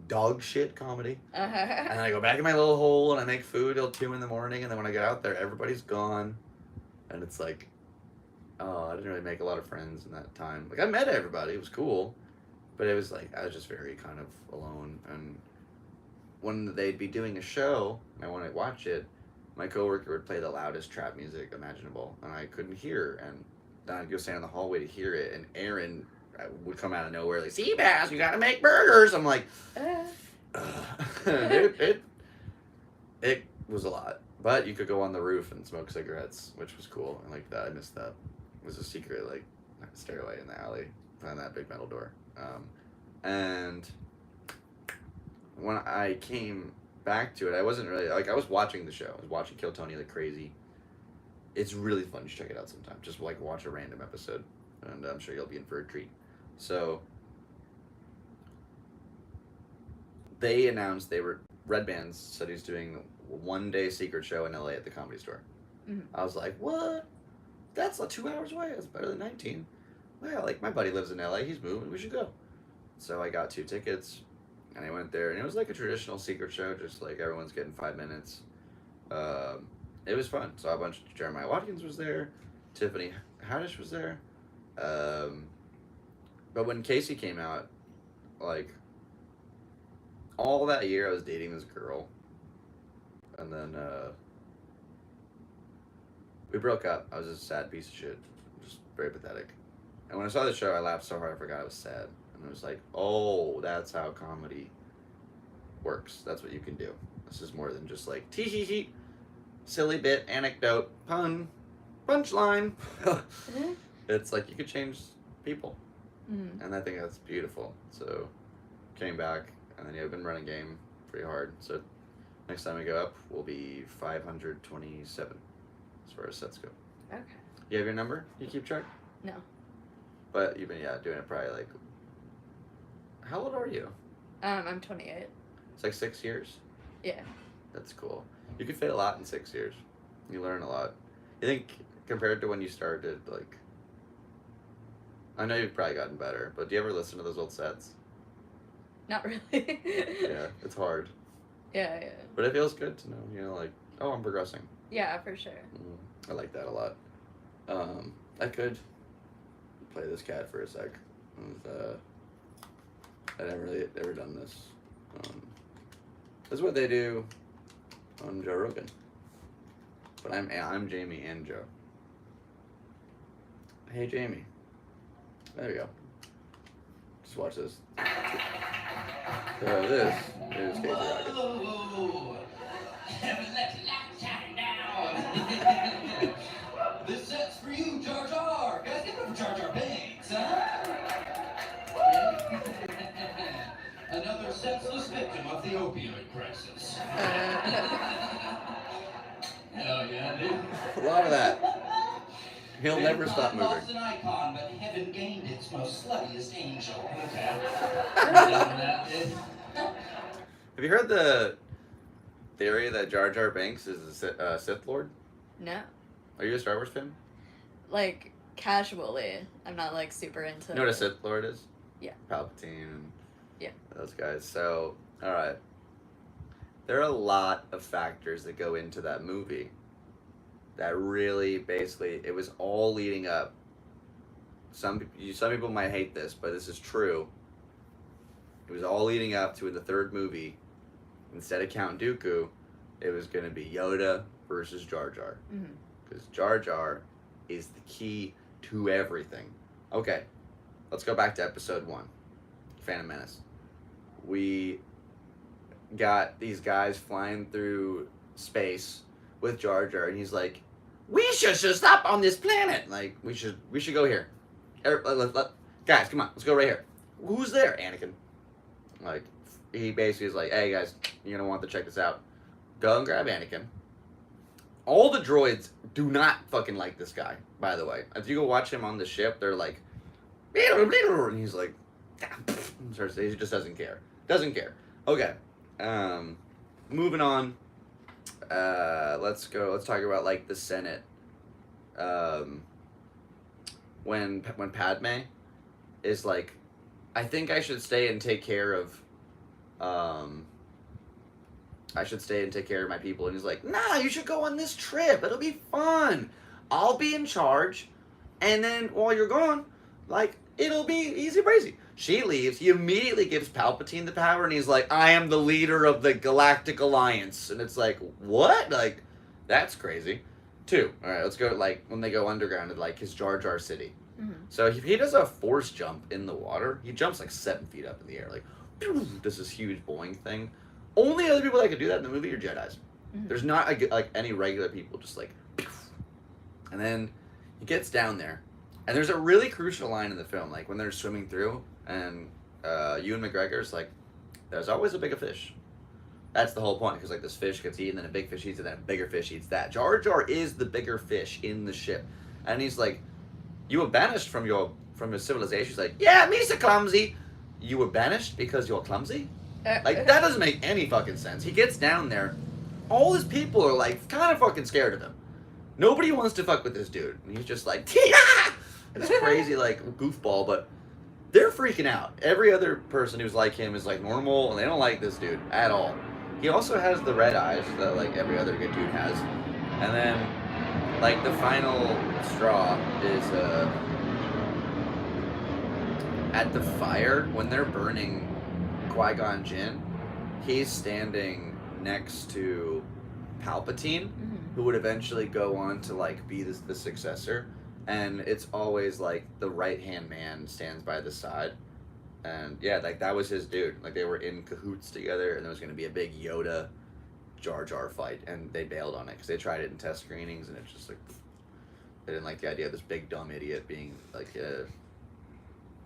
dog shit comedy. And I go back in my little hole and I make food till 2 a.m. And then when I get out there, everybody's gone. And it's like, oh, I didn't really make a lot of friends in that time. Like, I met everybody. It was cool. But it was like, I was just very kind of alone. And when they'd be doing a show, and I want to watch it, my coworker would play the loudest trap music imaginable. And I couldn't hear. And then I'd go stand in the hallway to hear it. And Aaron would come out of nowhere like, Seabass, you got to make burgers. I'm like, it was a lot. But you could go on the roof and smoke cigarettes, which was cool. I like that. I missed that. It was a secret, like, stairway in the alley behind that big metal door. And when I came back to it, I wasn't really, like, I was watching the show. I was watching Kill Tony like crazy. It's really fun. You should check it out sometime. Just, like, watch a random episode. And I'm sure you'll be in for a treat. So, they announced Red Bands said he's doing a one-day secret show in LA at the Comedy Store. I was like, what? That's like 2 hours away. That's better than 19. Well, like, my buddy lives in LA. He's moving. We should go. So I got 2 tickets, and I went there, and it was like a traditional secret show, just like everyone's getting 5 minutes. It was fun. So a bunch of Jeremiah Watkins was there. Tiffany Haddish was there. But when Casey came out, like, all that year I was dating this girl. And then, we broke up. I was just a sad piece of shit. Just very pathetic. And when I saw the show, I laughed so hard I forgot I was sad. And I was like, oh, that's how comedy works. That's what you can do. This is more than just like, tee-hee-hee, silly bit, anecdote, pun, punchline. It's like you could change people. And I think that's beautiful. So, came back, and then I've been running game pretty hard. So, next time we go up, we'll be 527 as far as sets go. Okay. You have your number? You keep track? No. But you've been, doing it probably like... How old are you? I'm 28. It's like 6 years? Yeah. That's cool. You can fit a lot in 6 years. You learn a lot. You think, compared to when you started, like... I know you've probably gotten better, but do you ever listen to those old sets? Not really. Yeah, it's hard. Yeah. But it feels good to know, like, oh, I'm progressing. Yeah, for sure. I like that a lot. I could play this cat for a sec. I never really ever done this. This is what they do on Joe Rogan. But I'm Jamie and Joe. Hey, Jamie. There we go. Just watch this. So this is Casey Rocket. This set's for you, Jar Jar. Guys, give it up for Jar Jar Binks, huh? Another senseless victim of the opioid crisis. Hell yeah, dude. A lot of that. He'll never stop Mankind moving. lost an icon, but heaven gained its most sluttiest angel. Okay. You done that, dude? Have you heard the theory that Jar Jar Binks is a Sith Lord? No. Are you a Star Wars fan? Like, casually. I'm not, like, super into You know what a Sith Lord is? Yeah. Palpatine and Yeah. those guys. So, alright. There are a lot of factors that go into that movie that really, basically, it was all leading up. Some people might hate this, but this is true. It was all leading up to, in the third movie, instead of Count Dooku, it was going to be Yoda versus Jar Jar. Because Jar Jar is the key to everything. Okay, let's go back to episode 1, Phantom Menace. We got these guys flying through space with Jar Jar, and he's like, we should stop on this planet. Like, we should go here. Guys, come on, let's go right here. Who's there, Anakin? Like, he basically is like, hey guys, you're gonna want to check this out. Go and grab Anakin. All the droids do not fucking like this guy, by the way. If you go watch him on the ship, they're like, and he's like, he just doesn't care. Doesn't care. Okay. Moving on. Let's talk about, like, the Senate. When Padme is like, I think I should stay and take care of my people, and he's like, nah, you should go on this trip, it'll be fun, I'll be in charge, and then while you're gone, like, it'll be easy breezy. She leaves, he immediately gives Palpatine the power, and he's like, I am the leader of the Galactic Alliance, and it's like, what? Like, that's crazy. 2, alright, let's go, like, when they go underground to, like, his Jar Jar city. So he does a force jump in the water. He jumps like 7 feet up in the air, like, does this huge boing thing. Only other people that could do that in the movie are Jedis. There's not like any regular people, just like, and then he gets down there, and there's a really crucial line in the film, like when they're swimming through, and Ewan McGregor's like, there's always a bigger fish. That's the whole point, because like this fish gets eaten, then a big fish eats it, then a bigger fish eats that. Jar Jar is the bigger fish in the ship, and he's like, you were banished from your civilization. He's like, yeah, me so clumsy. You were banished because you're clumsy? Like, that doesn't make any fucking sense. He gets down there, all his people are like kind of fucking scared of him. Nobody wants to fuck with this dude. And he's just like, Tia! This crazy like goofball, but they're freaking out. Every other person who's like him is like normal, and they don't like this dude at all. He also has the red eyes that like every other good dude has. And then, like, the final straw is at the fire, when they're burning Qui-Gon Jinn, he's standing next to Palpatine, who would eventually go on to, like, be the successor. And it's always, like, the right-hand man stands by the side. And, yeah, like, that was his dude. Like, they were in cahoots together, and there was going to be a big Yoda Jar Jar fight, and they bailed on it because they tried it in test screenings, and it's just like, they didn't like the idea of this big dumb idiot being like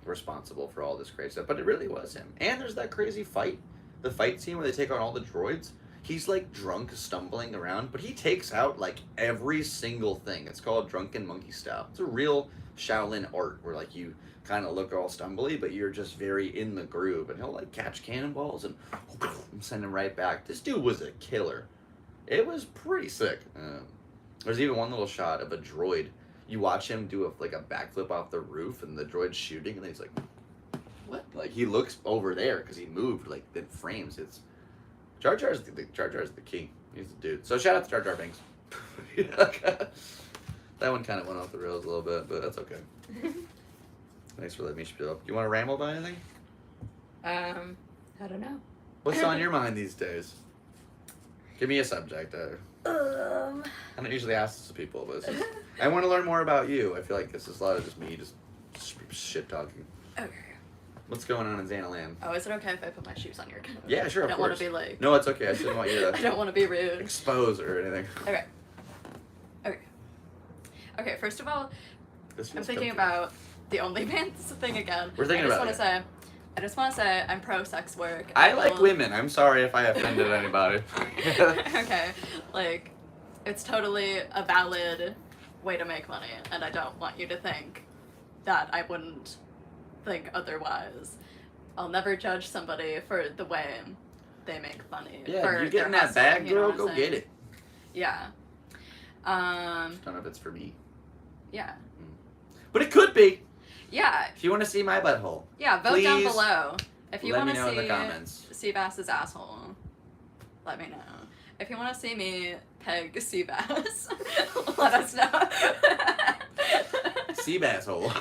responsible for all this crazy stuff. But it really was him. And there's that crazy fight, the fight scene where they take on all the droids. He's like drunk, stumbling around, but he takes out like every single thing. It's called Drunken Monkey Style. It's a real Shaolin art where like you kind of look all stumbly, but you're just very in the groove, and he'll like catch cannonballs and send them right back. This dude was a killer. It was pretty sick. There's even one little shot of a droid. You watch him do a backflip off the roof, and the droid's shooting, and then he's like, what? Like, he looks over there because he moved like in frames. It's Jar Jar's the key. He's the dude. So shout out to Jar Jar Binks. That one kind of went off the rails a little bit, but that's okay. Thanks for letting me spiel up. You want to ramble about anything? I don't know. What's on your mind these days? Give me a subject. I don't usually ask this to people, but I want to learn more about you. I feel like this is a lot of just me just shit talking. Okay. What's going on in Zannah land? Oh, is it okay if I put my shoes on your couch? Yeah, sure, I don't want to be like... No, it's okay. I shouldn't want you to... I don't want to be rude. Expose or anything. Okay, first of all, I'm thinking comfy. about the OnlyFans thing again. We're thinking about it. I just want to say, I just want to say I'm pro sex work. I like women. I'm sorry if I offended anybody. Okay, like, it's totally a valid way to make money, and I don't want you to think that I wouldn't think otherwise. I'll never judge somebody for the way they make money. Yeah, for you getting their that hustle, bag, you know girl? what I'm Go saying? get it. Yeah. Don't know if it's for me. Yeah. But it could be. Yeah. If you want to see my butthole. Yeah, vote down Please below. If you let want me to know in see the comments. Seabass's asshole, let me know. If you want to see me peg Seabass, let us know. Seabass hole.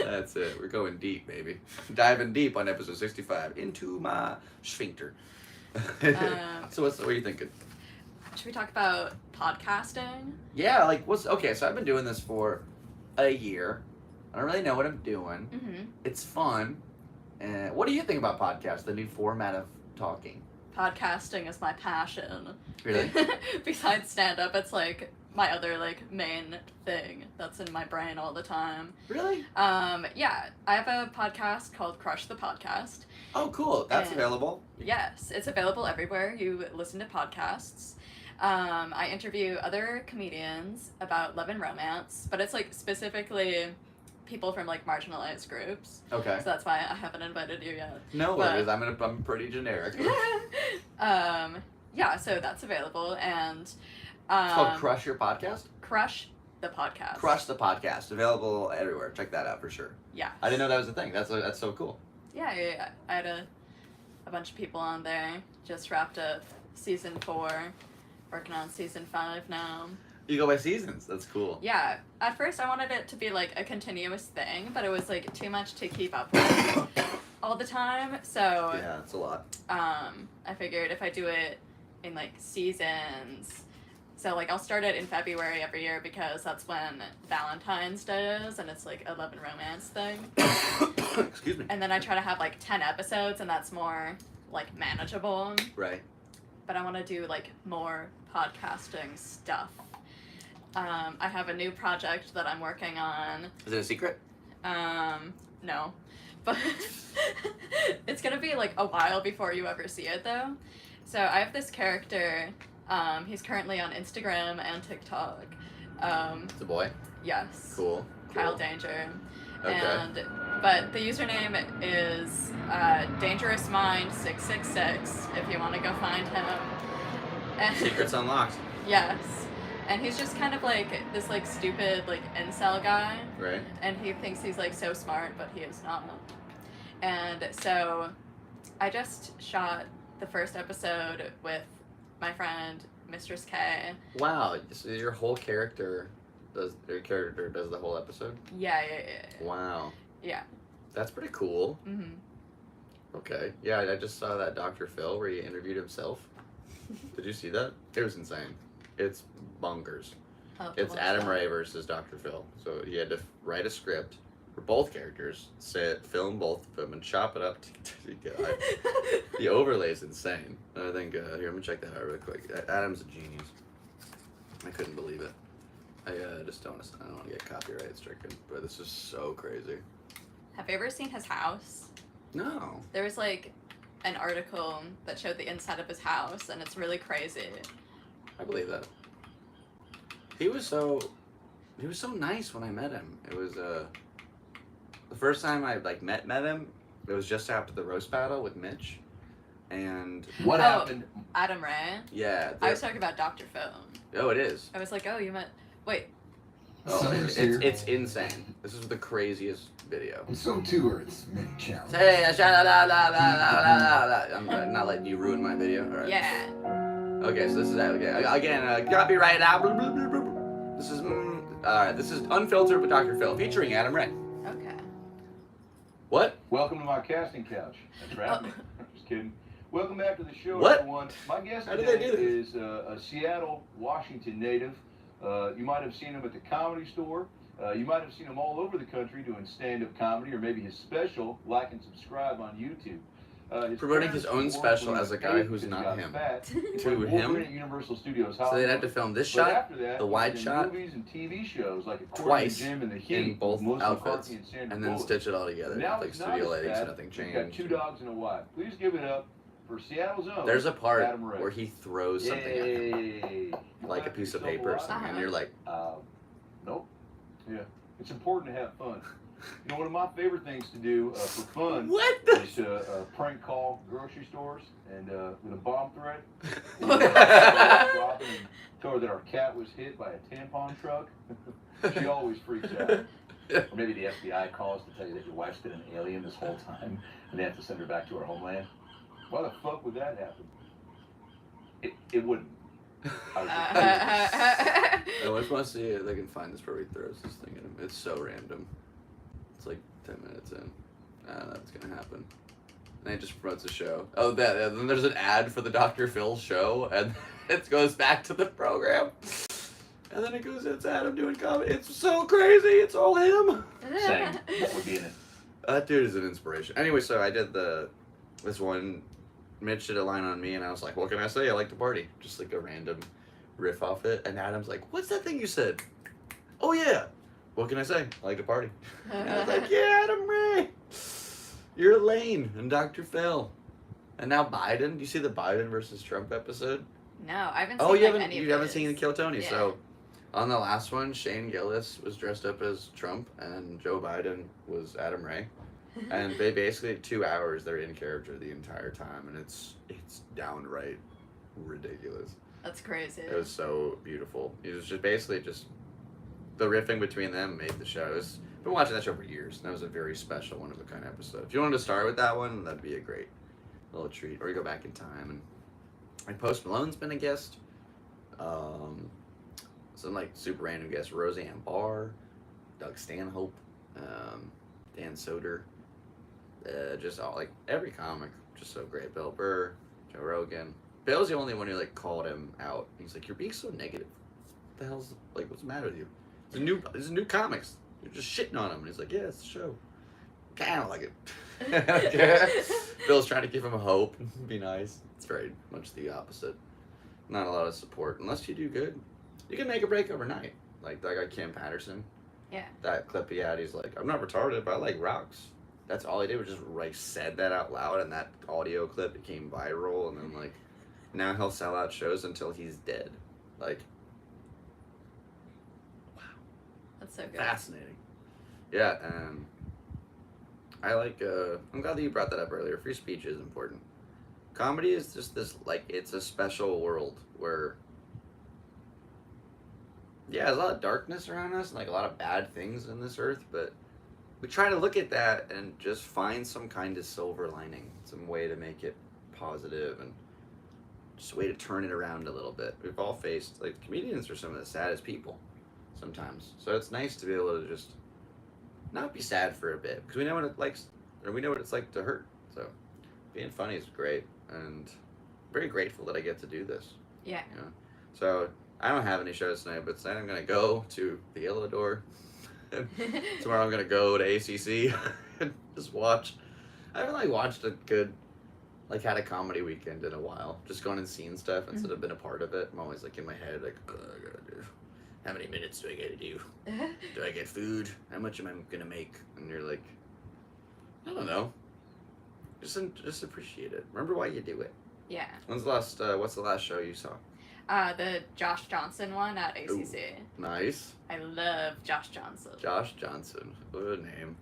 That's it. We're going deep, baby. Diving deep on episode 65 into my sphincter. So what are you thinking? Should we talk about podcasting? Yeah, like okay, so I've been doing this for a year. I don't really know what I'm doing. Mm-hmm. It's fun. What do you think about podcasts, the new format of talking? Podcasting is my passion. Really? Besides stand-up, it's like my other like main thing that's in my brain all the time. Really? Yeah, I have a podcast called Crush the Podcast. Oh, cool. That's And- available. Yes, it's available everywhere you listen to podcasts. I interview other comedians about love and romance, but it's like specifically people from like marginalized groups. Okay. So that's why I haven't invited you yet. No But- worries. I'm pretty generic. Yeah, so that's available, and It's called Um, Crush Your Podcast? Crush the Podcast. Crush the Podcast. Available everywhere. Check that out for sure. Yeah. I didn't know that was a thing. That's so cool. Yeah. I had a bunch of people on there. Just wrapped up season 4, working on season 5 now. You go by seasons. That's cool. Yeah. At first, I wanted it to be like a continuous thing, but it was like too much to keep up with all the time. So Yeah, it's a lot. I figured if I do it in like seasons. So like I'll start it in February every year because that's when Valentine's Day is, and it's like a love and romance thing. Excuse me. And then I try to have like 10 episodes, and that's more like manageable. Right. But I want to do like more podcasting stuff. I have a new project that I'm working on. Is it a secret? No. But it's gonna be like a while before you ever see it though. So I have this character. He's currently on Instagram and TikTok. It's a boy. Yes. Cool. Kyle Danger. Okay. But the username is DangerousMind666 if you want to go find him. And Secrets unlocked. Yes. And he's just kind of like this like stupid like incel guy. Right. And he thinks he's like so smart, but he is not. And so I just shot the first episode with my friend Mistress K. Wow. So your whole character does the whole episode? Yeah. Wow. Yeah. That's pretty cool. Mm-hmm. Okay. Yeah, I just saw that Dr. Phil where he interviewed himself. Did you see that? It was insane. It's bonkers. It's Adam Ray versus Dr. Phil. So he had to write a script for both characters, film both of them, and chop it up. The overlay's insane. I think, here, let me check that out real quick. Adam's a genius. I couldn't believe it. I just don't want to get copyright stricken, but this is so crazy. Have you ever seen his house? No. There was like an article that showed the inside of his house, and it's really crazy. I believe that. He was so nice when I met him. It was the first time I like met him. It was just after the roast battle with Mitch, and What happened? Adam Ray. yeah. I was talking about Dr. Phil. Oh, it is. I was like, oh, you met. Wait. Oh, it's insane. This is the craziest video. And so too are its many challenges. Hey, I'm not letting you ruin my video. All right. Yeah. Okay, so this is again copyright out. This is all right. This is Unfiltered with Dr. Phil featuring Adam Ray. Okay. What? Welcome to my casting couch. That's right. Just kidding. Welcome back to the show, What? everyone. My guest How did they today do is a Seattle, Washington native. You might have seen him at the Comedy Store. You might have seen him all over the country doing stand-up comedy, or maybe his special, Like and Subscribe on YouTube. Promoting his own special as a guy who's not him. To him. Universal Studios So they'd have to film this shot, the wide shot, movies and TV shows like twice Gym and the Heat, in both Melissa outfits, McCarthy and and then stitch it all together. Now Like it's not studio as lighting, so bad. nothing We've got changed. 2 dogs and a wife. Please give it up for Seattle's own. There's a part Adam Ray. where he throws something at him, Yay. like a piece of paper or something, and you're like, Nope. Yeah. It's important to have fun. You know, one of my favorite things to do for fun what the? is to prank call grocery stores and with a bomb threat. Tell her that our cat was hit by a tampon truck. She always freaks out. Or maybe the FBI calls to tell you that your wife's been an alien this whole time and they have to send her back to her homeland. Why the fuck would that happen? It wouldn't. I just want to see if I can find this where he throws this thing at him. It's so random. It's like 10 minutes in. That's gonna happen. And then he just promotes a show. Oh, that. And then there's an ad for the Dr. Phil show, and it goes back to the program. And then it goes, it's Adam doing comedy. It's so crazy. It's all him. Saying what would be in it. That dude is an inspiration. Anyway, so I did this one. Mitch did a line on me, and I was like, what can I say? I like to party. Just like a random riff off it. And Adam's like, what's that thing you said? Oh, yeah. What can I say? I like to party. And I was like, yeah, Adam Ray. You're Elaine and Dr. Phil. And now Biden. Do you see the Biden versus Trump episode? No, I haven't seen Oh, you any of haven't those. seen Kill Tony. Yeah. So on the last one, Shane Gillis was dressed up as Trump, and Joe Biden was Adam Ray. And they basically 2 hours they're in character the entire time, and it's downright ridiculous. That's crazy. It was so beautiful. It was just basically just the riffing between them made the show. I've been watching that show for years, and that was a very special one of a kind episode. If you wanted to start with that one, that'd be a great little treat. Or you go back in time, and like Post Malone's been a guest. Some like super random guests: Roseanne Barr, Doug Stanhope, Dan Soder. Just all like every comic, just so great. Bill Burr, Joe Rogan. Bill's the only one who like called him out. He's like, "You're being so negative. What the hell's like? What's the matter with you? It's a new comics. You're just shitting on him." And he's like, "Yeah, it's the show. Kind of like it." Bill's trying to give him hope and be nice. It's very much the opposite. Not a lot of support unless you do good. You can make a break overnight. Like that guy Kim Patterson. Yeah. That clip he had, he's like, "I'm not retarded, but I like rocks." That's all he did was just like said that out loud, and that audio clip became viral, and then like now he'll sell out shows until he's dead. Like, wow, That's so good. fascinating. Yeah, I like. I'm glad that you brought that up earlier. Free speech is important. Comedy is just this like it's a special world where. Yeah, there's a lot of darkness around us and like a lot of bad things in this earth, but we try to look at that and just find some kind of silver lining, some way to make it positive and just a way to turn it around a little bit. We've all faced, like, comedians are some of the saddest people sometimes. So it's nice to be able to just not be sad for a bit because we know what it's like to hurt. So being funny is great, and I'm very grateful that I get to do this. Yeah. You know? So I don't have any shows tonight, but tonight I'm going to go to the Yellow Door. Tomorrow I'm going to go to ACC and just watch. I haven't like watched a good, like had a comedy weekend in a while. Just going and seeing stuff instead of been a part of it. I'm always like in my head like, I gotta do. How many minutes do I gotta do? Do I get food? How much am I going to make? And you're like, I don't know. Just appreciate it. Remember why you do it. Yeah. What's the last show you saw? The Josh Johnson one at ACC. Ooh, nice. I love Josh Johnson. Josh Johnson. What a name.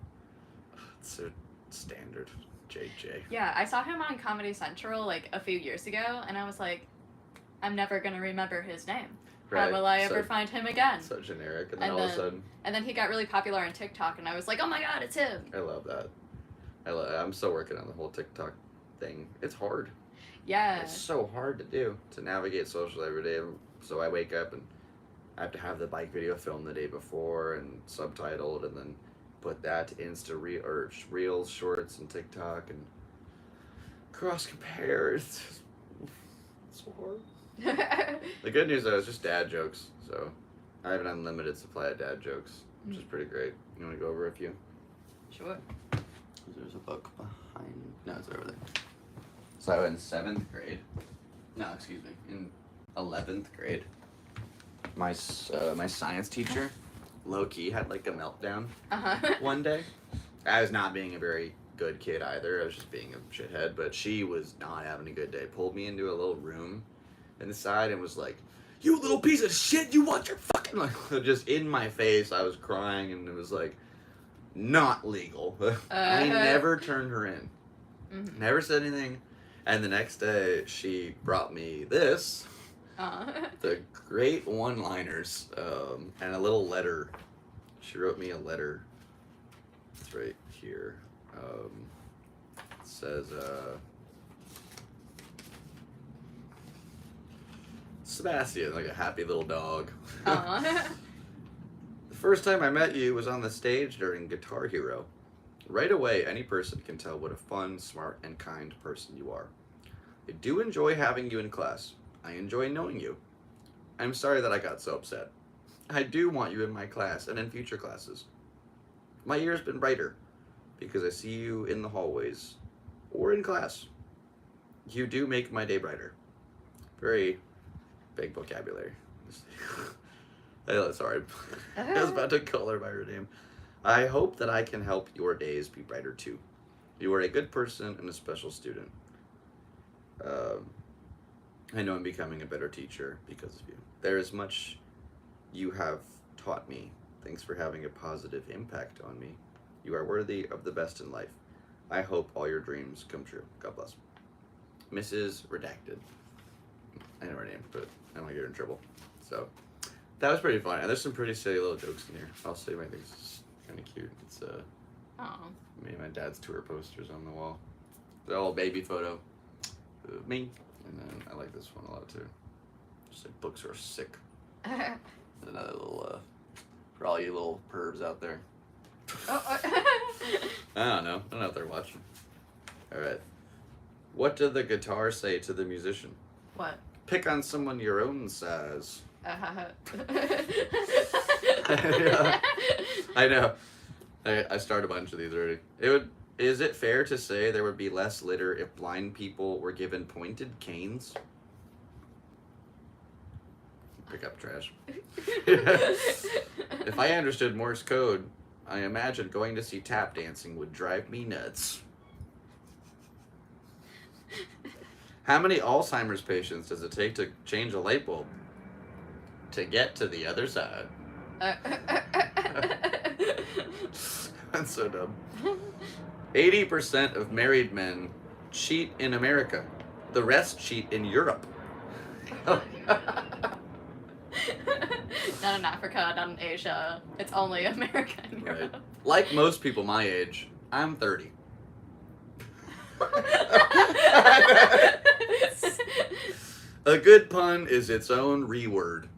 It's so standard. JJ. Yeah, I saw him on Comedy Central like a few years ago, and I was like, I'm never gonna remember his name. Right. How will I ever find him again? So generic, and then And all of a then- sudden, And then he got really popular on TikTok, and I was like, oh my god, it's him. I love that. I'm still working on the whole TikTok thing. It's hard. Yeah. It's so hard to do, to navigate social every day. So I wake up and I have to have the bike video filmed the day before and subtitled, and then put that to Reels, Shorts, and TikTok, and cross compare. It's so hard. The good news though is just dad jokes. So I have an unlimited supply of dad jokes, which is pretty great. You want to go over a few? Sure. There's a book behind. No, it's over there. So I was in 7th grade. No, excuse me. In 11th grade, my science teacher, low-key, had like a meltdown one day. I was not being a very good kid either. I was just being a shithead, but she was not having a good day. Pulled me into a little room inside and was like, "You little piece of shit, you want your fucking," like, just in my face. I was crying, and it was like, not legal. I never turned her in. Mm-hmm. Never said anything. And the next day, she brought me this, the great one-liners, and a little letter. She wrote me a letter. It's right here. It says, Sebastian, like a happy little dog. The first time I met you was on the stage during Guitar Hero. Right away, any person can tell what a fun, smart, and kind person you are. I do enjoy having you in class. I enjoy knowing you. I'm sorry that I got so upset. I do want you in my class and in future classes. My year's been brighter because I see you in the hallways or in class. You do make my day brighter. Very big vocabulary. Sorry. I was about to call her by her name. I hope that I can help your days be brighter too. You are a good person and a special student. I know I'm becoming a better teacher because of you. There is much you have taught me. Thanks for having a positive impact on me. You are worthy of the best in life. I hope all your dreams come true. God bless. Mrs. Redacted. I know her name, but I don't want to get her in trouble. So, that was pretty fun. And there's some pretty silly little jokes in here. I'll say my things. It's kind of cute. It's me and my dad's tour posters on the wall. The old baby photo of me. And then I like this one a lot too. Just like books are sick. Another little, for all you little pervs out there. I don't know if they're watching. Alright. What did the guitar say to the musician? What? Pick on someone your own size. I know. I started a bunch of these already. Is it fair to say there would be less litter if blind people were given pointed canes? Pick up trash. If I understood Morse code, I imagine going to see tap dancing would drive me nuts. How many Alzheimer's patients does it take to change a light bulb? To get to the other side. That's so dumb. 80% of married men cheat in America. The rest cheat in Europe. Not in Africa, not in Asia. It's only America and Europe. Right. Like most people my age, I'm 30. A good pun is its own reword.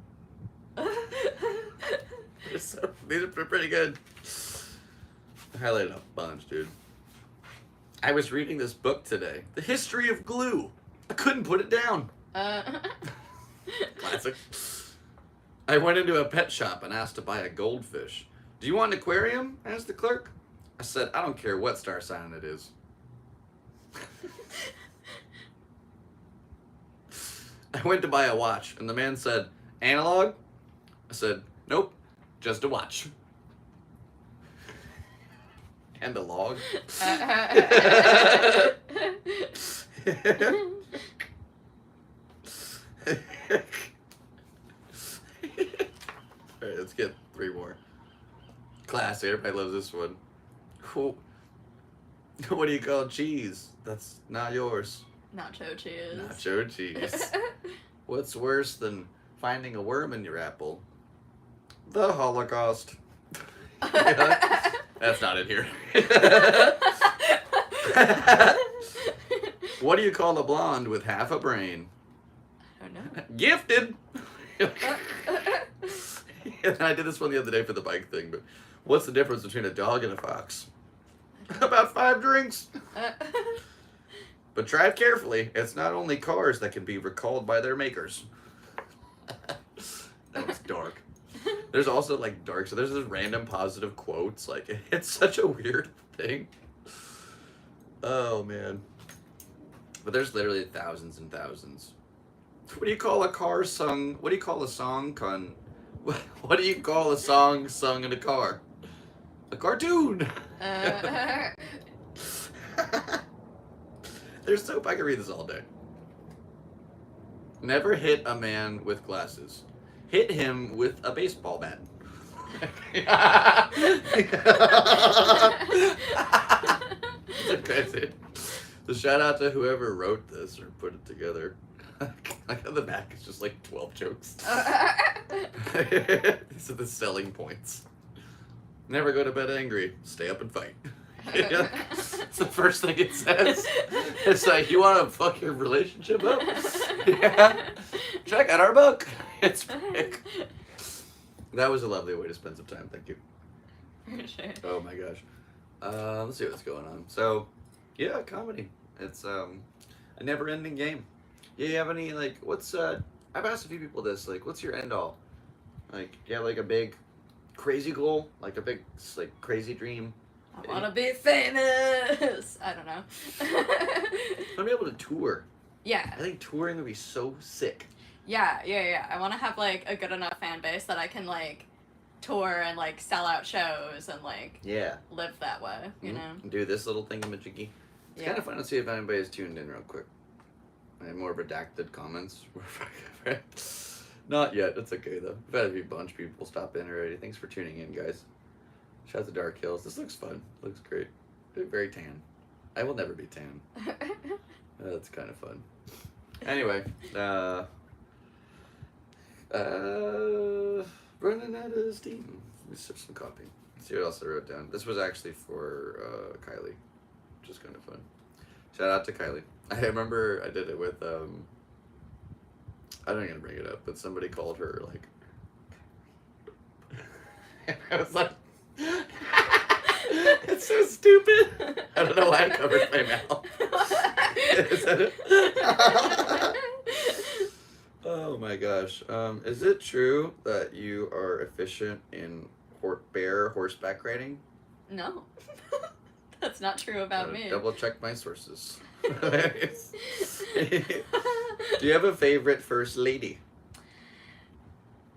These are pretty good. I highlighted a bunch, dude. I was reading this book today. The History of Glue. I couldn't put it down. Classic. I went into a pet shop and asked to buy a goldfish. Do you want an aquarium? Asked the clerk. I said, I don't care what star sign it is. I went to buy a watch, and the man said, analog? I said, nope, just a watch. And a log. Alright, let's get 3 more. Classic, everybody loves this one. What do you call cheese? That's not yours. Nacho cheese. Nacho cheese. What's worse than finding a worm in your apple? The Holocaust. That's not in here. What do you call a blonde with half a brain? I don't know. Gifted. And I did this one the other day for the bike thing, but what's the difference between a dog and a fox? About 5 drinks. But drive carefully. It's not only cars that can be recalled by their makers. That was dark. There's also like dark, so there's this random positive quotes. Like, it's such a weird thing. Oh man. But there's literally thousands and thousands. What do you call a car sung? What do you call a song What do you call a song sung in a car? A cartoon. There's soap. I can read this all day. Never hit a man with glasses. Hit him with a baseball bat. Crazy. So shout out to whoever wrote this or put it together. Like on the back is just like 12 jokes. These are the selling points. Never go to bed angry. Stay up and fight. It's the first thing it says. It's like, you want to fuck your relationship up? Yeah. Check out our book. It's big. That was a lovely way to spend some time. Thank you. For sure. Oh my gosh. Let's see what's going on. So, yeah, comedy. It's a never-ending game. Yeah, you have any, like, what's, I've asked a few people this, like, what's your end all? Like, you have, like, a big crazy goal? Like, a big, like, crazy dream? I want to be famous. I don't know. I want to be able to tour. Yeah. I think touring would be so sick. Yeah. I want to have, like, a good enough fan base that I can, like, tour and, like, sell out shows and, like, Yeah. live that way, you know? Do this little thingamajiggy. It's kind of fun to see if anybody's tuned in real quick. I have more redacted comments. Not yet. It's okay, though. We've had a bunch of people stop in already. Thanks for tuning in, guys. Shout out to Dark Hills. This looks fun. Looks great. Very tan. I will never be tan. That's kind of fun. Anyway, running out of steam. Let me sip some coffee. See what else I wrote down. This was actually for Kylie, which is kind of fun. Shout out to Kylie. I remember I did it with I don't even bring it up, but somebody called her like. I was like. It's so stupid. I don't know why I covered my mouth. Is that it? Oh my gosh. Is it true that you are efficient in bear horseback riding? No. That's not true about me. Double check my sources. Do you have a favorite first lady?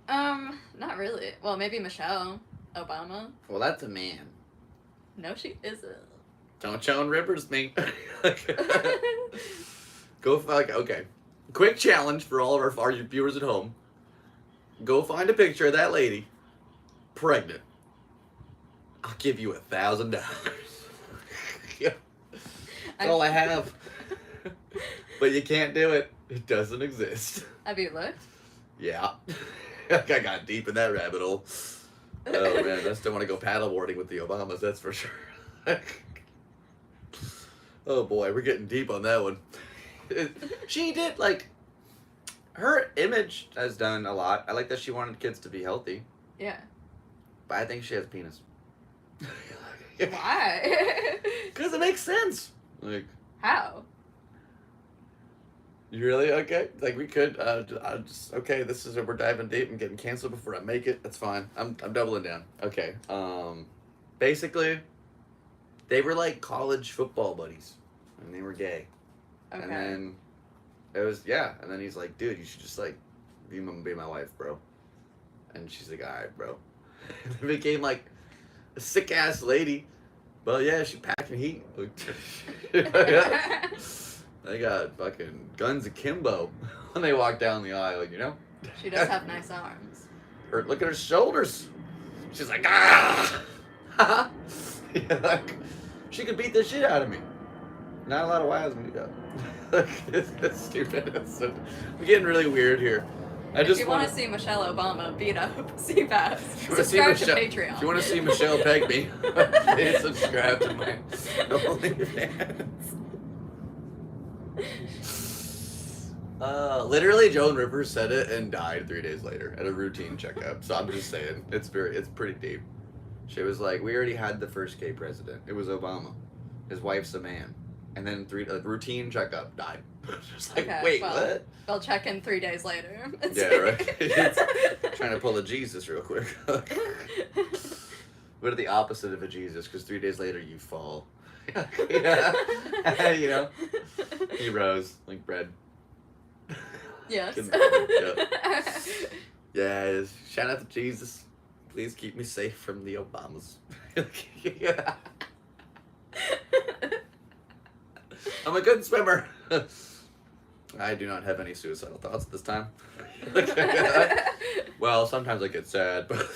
Not really. Well, maybe Michelle Obama. Well, that's a man. No, she isn't. Don't Joan Rivers me. Go okay. Quick challenge for all of our viewers at home. Go find a picture of that lady, pregnant. I'll give you $1,000. That's all I have. But you can't do it. It doesn't exist. Have you looked? Yeah. I got deep in that rabbit hole. Oh man, I just don't want to go paddleboarding with the Obamas, that's for sure. Oh boy, we're getting deep on that one. She did, like, her image has done a lot. I like that she wanted kids to be healthy. Yeah. But I think she has a penis. Why? Because it makes sense. Like, How? you really? Okay. Like, we could, okay, this is, we're diving deep and getting canceled before I make it. That's fine. I'm doubling down. Okay. Basically, they were like college football buddies. And they were gay. Okay. And then, it was, yeah. And then he's like, dude, you should just, like, be my wife, bro. And she's like, alright, bro. And it became, like, a sick-ass lady. Well, yeah, she packing heat. They got fucking guns akimbo when they walk down the aisle, you know? She does have nice arms. Look at her shoulders. She's like, ah! Yeah, like, she could beat the shit out of me. Not a lot of wives can do that. It's stupid. We're getting really weird here. If you want to see Michelle Obama beat up Seabass, subscribe to Patreon. If you want to see Michelle peg me, please subscribe to my OnlyFans. Literally, Joan Rivers said it and died 3 days later at a routine checkup. So I'm just saying, it's pretty deep. She was like, we already had the first gay president. It was Obama. His wife's a man. And then routine checkup, died. Just like, Okay, wait, well, what? They'll check in 3 days later. Yeah, right. It's trying to pull a Jesus real quick. What are the opposite of a Jesus? Because 3 days later you fall. Yeah. You know? He rose like bread. Yes. Yes. Shout out to Jesus. Please keep me safe from the Obamas. I'm a good swimmer. I do not have any suicidal thoughts at this time. Well, sometimes I get sad, but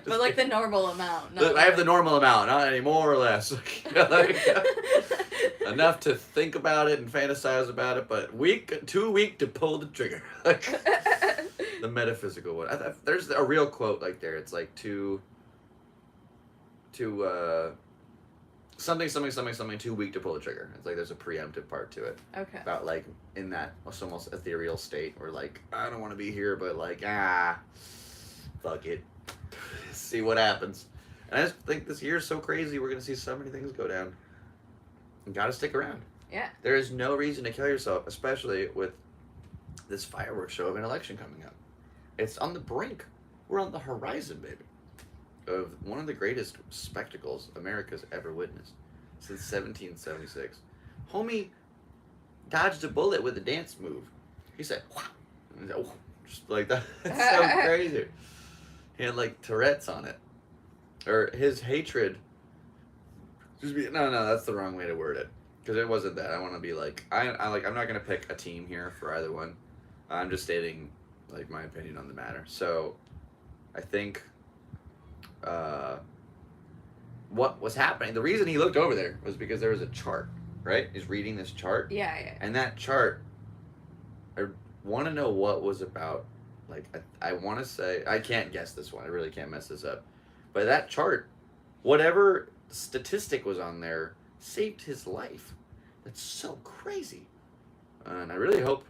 but like the normal amount. I have the normal amount, not any more or less. Enough to think about it and fantasize about it, but too weak to pull the trigger. The metaphysical one. There's a real quote like there. It's like something too weak to pull the trigger. It's like there's a preemptive part to it. Okay. About like in that almost ethereal state where like I don't want to be here, but like fuck it, see what happens. And I just think this year is so crazy. We're gonna see so many things go down. You gotta stick around. Yeah. There is no reason to kill yourself, especially with this fireworks show of an election coming up. It's on the brink. We're on the horizon, baby, of one of the greatest spectacles America's ever witnessed since 1776. Homie dodged a bullet with a dance move. He said, "Wah!" And oh, just like that. It's so crazy. He had like Tourette's on it. Or his hatred. No, that's the wrong way to word it. Because it wasn't that. I want to be like, I'm not going to pick a team here for either one. I'm just stating like my opinion on the matter. So I think what was happening, the reason he looked over there was because there was a chart, right? He's reading this chart. Yeah. And that chart, I want to know what was about. Like, I want to say, I can't guess this one. I really can't mess this up. But that chart, whatever statistic was on there, saved his life. That's so crazy. And I really hope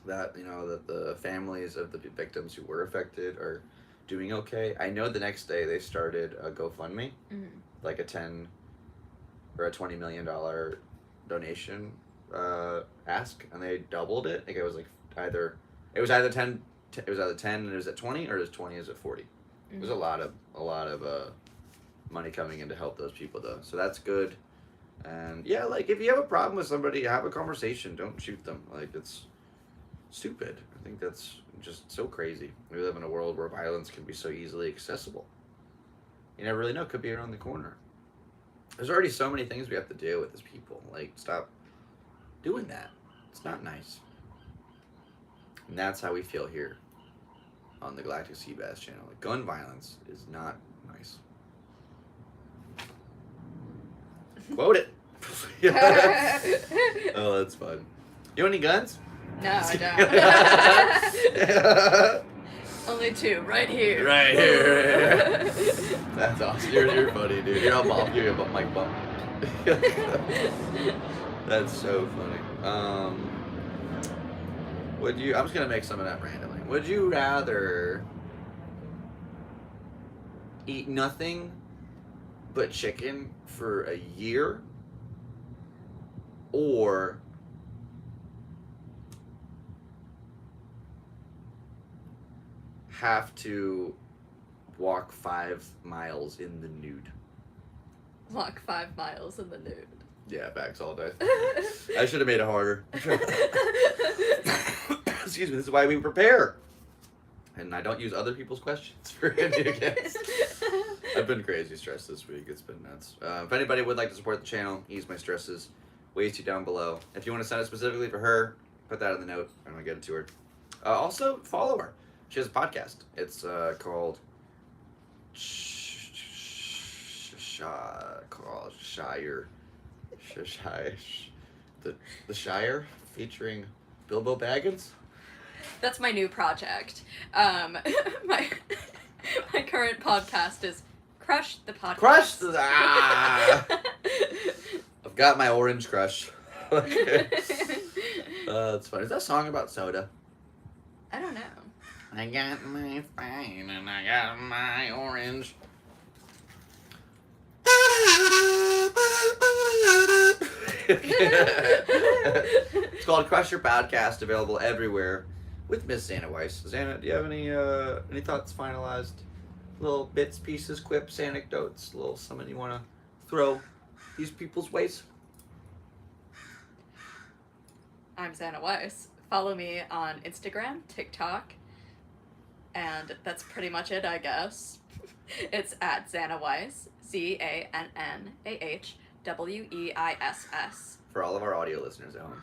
that, that the families of the victims who were affected are doing okay. I know the next day they started a GoFundMe, like a $10 or a $20 million donation ask, and they doubled it. I think it was like either 10 and it was at 20, or it was 20 is at 40. There's a lot of money coming in to help those people though, so that's good. And yeah, like if you have a problem with somebody, have a conversation. Don't shoot them. Like it's stupid. I think that's just so crazy. We live in a world where violence can be so easily accessible. You never really know. It could be around the corner. There's already so many things we have to deal with as people. Like, stop doing that. It's not nice. And that's how we feel here on the Galactic Seabass channel. Like, gun violence is not nice. Quote it. Oh, that's fun. You want any guns? No, I don't. Only two, right here. Right here. That's awesome. You're funny, dude. You're a bump. You're a mic bump. That's so funny. I'm just gonna make some of that randomly. Would you rather eat nothing but chicken for a year, or have to walk 5 miles in the nude? Walk 5 miles in the nude. Yeah, backs all day. I should have made it harder. Excuse me, this is why we prepare. And I don't use other people's questions for any guests. I've been crazy stressed this week. It's been nuts. If anybody would like to support the channel, ease my stresses, ways to down below. If you want to send it specifically for her, put that in the note and I'll get it to her. Also, follow her. She has a podcast. It's called The Shire, featuring Bilbo Baggins. That's my new project. My current podcast is Crush the Podcast. Crush the... I've got my orange crush. That's funny. Is that a song about soda? I don't know. I got my fine and I got my orange. It's called Crush Your Podcast, available everywhere with Miss Zannah Weiss. Zannah, do you have any thoughts finalized? Little bits, pieces, quips, anecdotes, little something you want to throw these people's ways? I'm Zannah Weiss. Follow me on Instagram, TikTok, and that's pretty much it, I guess. It's at Zannah Weiss, ZANNAHWEISS. For all of our audio listeners at home.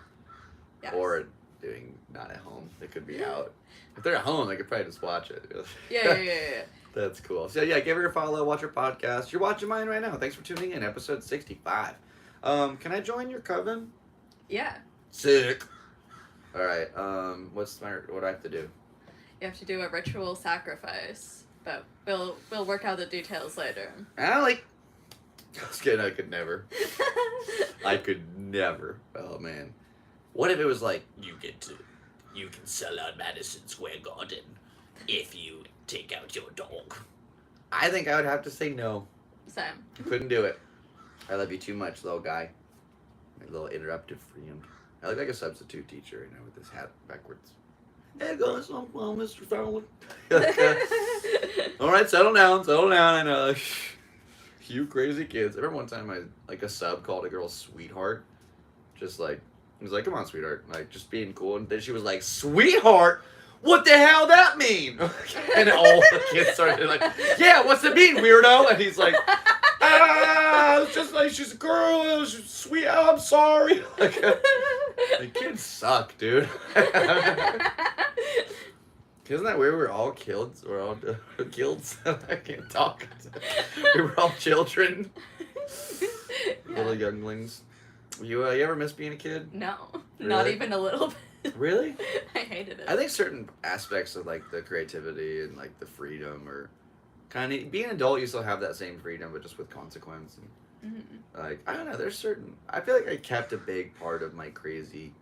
Yes. Or doing not at home. They could be out. If they're at home, they could probably just watch it. Yeah. That's cool. So yeah, give her a follow, watch her podcast. You're watching mine right now. Thanks for tuning in. Episode 65. Can I join your coven? Yeah. Sick. Alright, what do I have to do? You have to do a ritual sacrifice, but we'll work out the details later. Allie! I was kidding, I could never. I could never. Oh man. What if it was like, you can sell out Madison Square Garden if you take out your dog? I think I would have to say no. Same. Couldn't do it. I love you too much, little guy. My little interruptive friend. I look like a substitute teacher right now with this hat backwards. Hey guys, I'm Mr. Fowler. Alright, settle down. I know. You crazy kids. I remember one time a sub called a girl sweetheart. Just like, he was like, come on, sweetheart. Like, just being cool. And then she was like, sweetheart? What the hell that mean? And all the kids started like, yeah, what's it mean, weirdo? And he's like, it's just like, she's a girl, she's sweet, oh, I'm sorry. Like, the kids suck, dude. Isn't that weird? We're all killed. We're all killed. I can't talk. We were all children. Yeah. Little younglings. You ever miss being a kid? No, Really? not even a little bit. Really? I hated it. I think certain aspects of like the creativity and like the freedom, or kind of being an adult, you still have that same freedom, but just with consequence. And like, I don't know. There's certain. I feel like I kept a big part of my crazy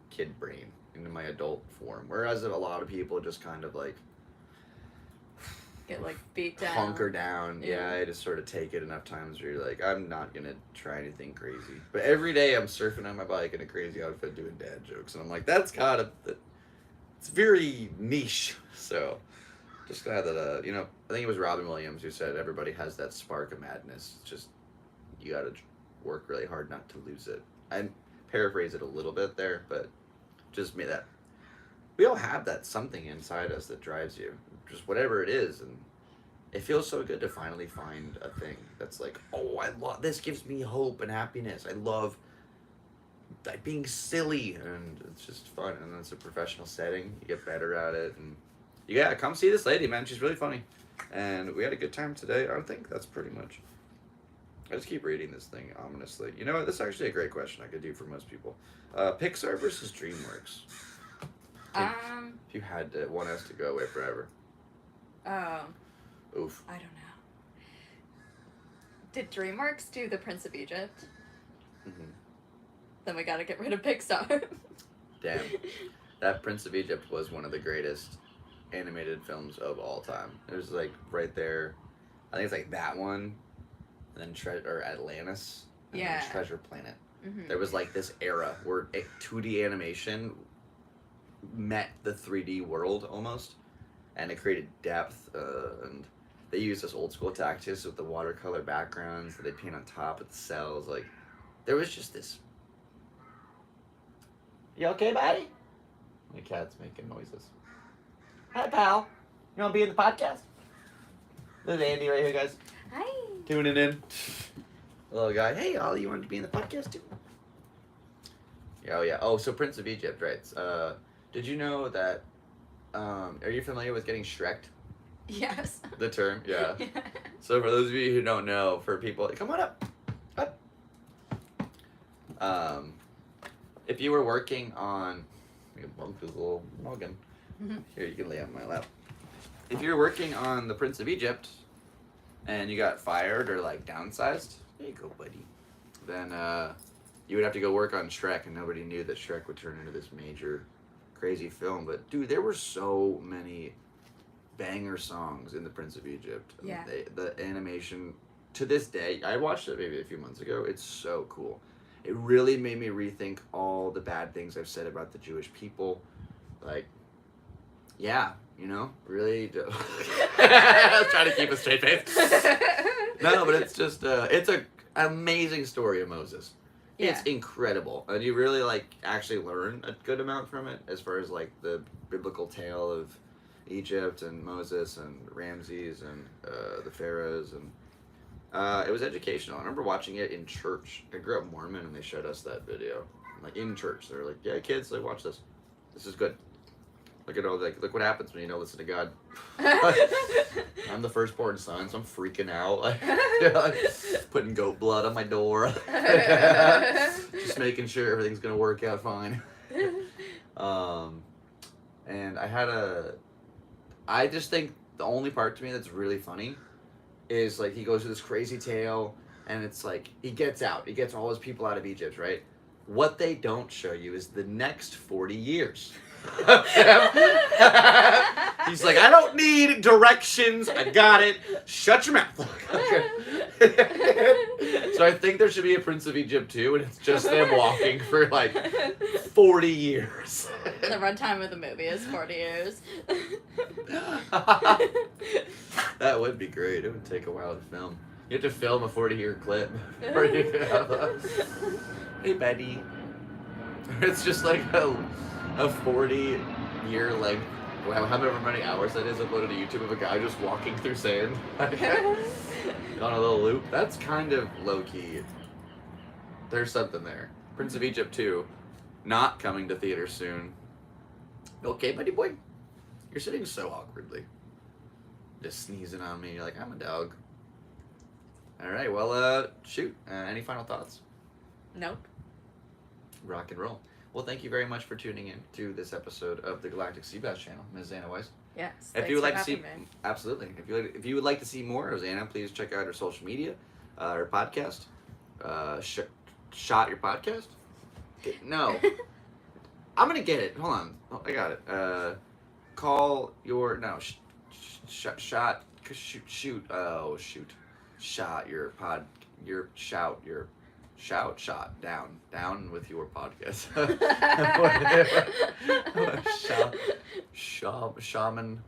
kid brain into my adult form, whereas a lot of people just kind of like Get like beat down. hunker down. Yeah. Yeah, I just sort of take it enough times where you're like, I'm not gonna try anything crazy. But every day I'm surfing on my bike in a crazy outfit doing dad jokes, and I'm like, that's kind of it's very niche. So just glad that I think it was Robin Williams who said everybody has that spark of madness. It's just you gotta work really hard not to lose it. I paraphrase it a little bit there, but just me that we all have that something inside us that drives you, just whatever it is, and it feels so good to finally find a thing that's like, oh, I love this, gives me hope and happiness. I love like being silly, and it's just fun. And it's a professional setting, you get better at it, and yeah, come see this lady, man. She's really funny, and we had a good time today. I think that's pretty much. I just keep reading this thing ominously. You know what? This is actually a great question I could do for most people. Pixar versus DreamWorks. If you had to, one has to go away forever. Oof. I don't know. Did DreamWorks do The Prince of Egypt? Mm-hmm. Then we gotta get rid of Pixar. Damn. That Prince of Egypt was one of the greatest animated films of all time. It was like right there. I think it's like that one, and then Atlantis, and Yeah. then Treasure Planet. Mm-hmm. There was like this era where 2D animation met the 3D world almost, and it created depth, and they used this old school tactics with the watercolor backgrounds that they paint on top of the cells. Like, there was just this. You okay, buddy? My cat's making noises. Hi, pal. You want to be in the podcast? This is Andy right here, guys. Hi. Tuning in. Little guy. Hey, Ollie, you want to be in the podcast too? Oh, yeah. Oh, so Prince of Egypt, right. Did you know that, are you familiar with getting Shrek'd? Yes. The term, yeah. So for those of you who don't know, for people, come on up. If you were working on, let me bump his little noggin. Here, you can lay on my lap. If you're working on the Prince of Egypt, and you got fired or like downsized, there you go, buddy. Then you would have to go work on Shrek, and nobody knew that Shrek would turn into this major, crazy film. But dude, there were so many banger songs in the Prince of Egypt. Yeah. The animation, to this day, I watched it maybe a few months ago. It's so cool. It really made me rethink all the bad things I've said about the Jewish people. Like, yeah, you know, really. I was trying to keep a straight face. No, but it's just, it's an amazing story of Moses. Yeah. It's incredible, and you really like actually learn a good amount from it as far as like the biblical tale of Egypt and Moses and Ramses and the pharaohs, and it was educational. I remember watching it in church. I grew up Mormon, and they showed us that video, like in church. They were like, "Yeah, kids, like watch this. This is good. Look at all like look what happens when you don't listen to God." I'm the firstborn son, so I'm freaking out, like putting goat blood on my door, just making sure everything's gonna work out fine. And I just think the only part to me that's really funny is like he goes through this crazy tale, and it's like he gets all his people out of Egypt, right? What they don't show you is the next 40 years. He's like, I don't need directions. I got it. Shut your mouth. So I think there should be a Prince of Egypt too, and it's just them walking for like 40 years. The runtime of the movie is 40 years. That would be great. It would take a while to film. You have to film a 40-year clip. Hey, buddy. It's just like a 40-year length, however many hours that is, uploaded to YouTube of a guy just walking through sand on a little loop. That's kind of low-key. There's something there. Prince of Egypt 2, not coming to theaters soon. Okay, buddy boy? You're sitting so awkwardly. Just sneezing on me. You're like, I'm a dog. Alright, well, shoot. Any final thoughts? Nope. Rock and roll. Well, thank you very much for tuning in to this episode of the Galactic Seabass channel, Ms. Zannah Weiss. Yes. If you would like to see, me. absolutely. If you would like to see more of Zannah, please check out her social media, her podcast. Shot your podcast? No, I'm gonna get it. Hold on, I got it. Call your shot. Shoot. Oh shoot. Shot your pod. Your shout. Your. Shot down with your podcast. Shaman,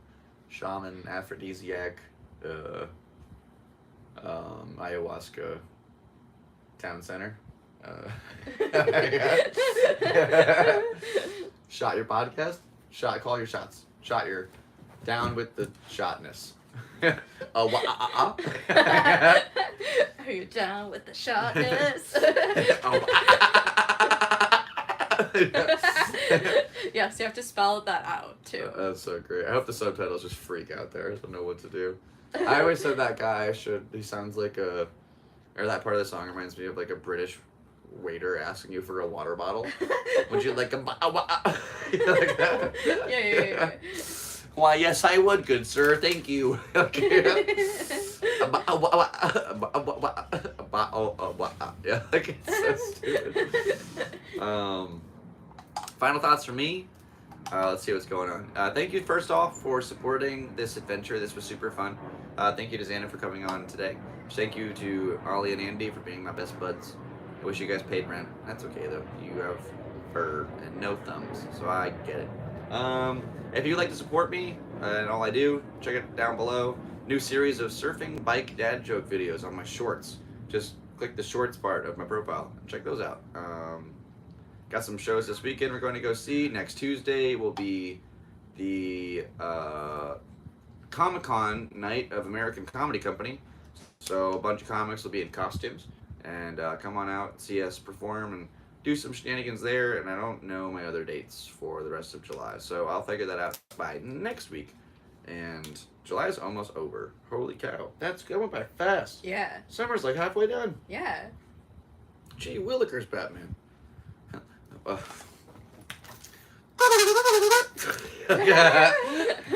aphrodisiac, ayahuasca, town center. Shot your podcast. Call your shots. Shot your down with the shotness. Are you down with the shotness? Yes, you have to spell that out too. That's so great. I hope the subtitles just freak out there. I don't know what to do. I always said that guy he sounds like or that part of the song reminds me of like a British waiter asking you for a water bottle. Would you like a like that? Yeah. Why, yes, I would, good sir. Thank you. Yeah, like it's so stupid. Final thoughts from me. Let's see what's going on. Thank you first off for supporting this adventure. This was super fun. Thank you to Zannah for coming on today. Thank you to Ollie and Andy for being my best buds. I wish you guys paid rent. That's okay though. You have fur and no thumbs, so I get it. If you'd like to support me and all I do, check it down below. New series of surfing bike dad joke videos on my shorts. Just click the shorts part of my profile and check those out. Got some shows this weekend we're going to go see. Next Tuesday will be the Comic-Con night of American Comedy Company. So a bunch of comics will be in costumes. And come on out and see us perform and do some shenanigans there. And I don't know my other dates for the rest of July. So I'll figure that out by next week. And July is almost over. Holy cow. That's going by fast. Yeah. Summer's like halfway done. Yeah. Gee Willikers, Batman. I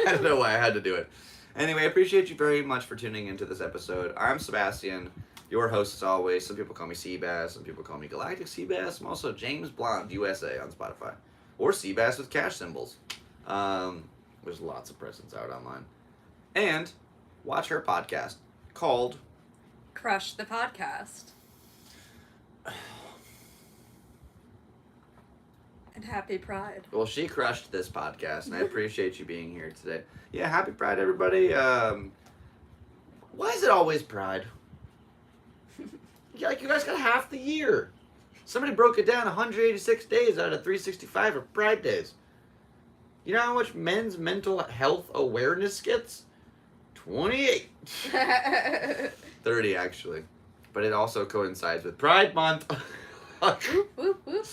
don't know why I had to do it. Anyway, I appreciate you very much for tuning into this episode. I'm Sebastian, your host as always. Some people call me Seabass, some people call me Galactic Seabass. I'm also James Blonde USA on Spotify. Or Seabass with cash symbols. There's lots of presents out online. And watch her podcast called Crush the Podcast. And happy Pride. Well, she crushed this podcast, and I appreciate you being here today. Yeah, happy Pride, everybody. Why is it always Pride? Like, you guys got half the year. Somebody broke it down 186 days out of 365 are Pride days. You know how much men's mental health awareness gets? 28. 30, actually. But it also coincides with Pride Month. Whoop, whoop, whoop.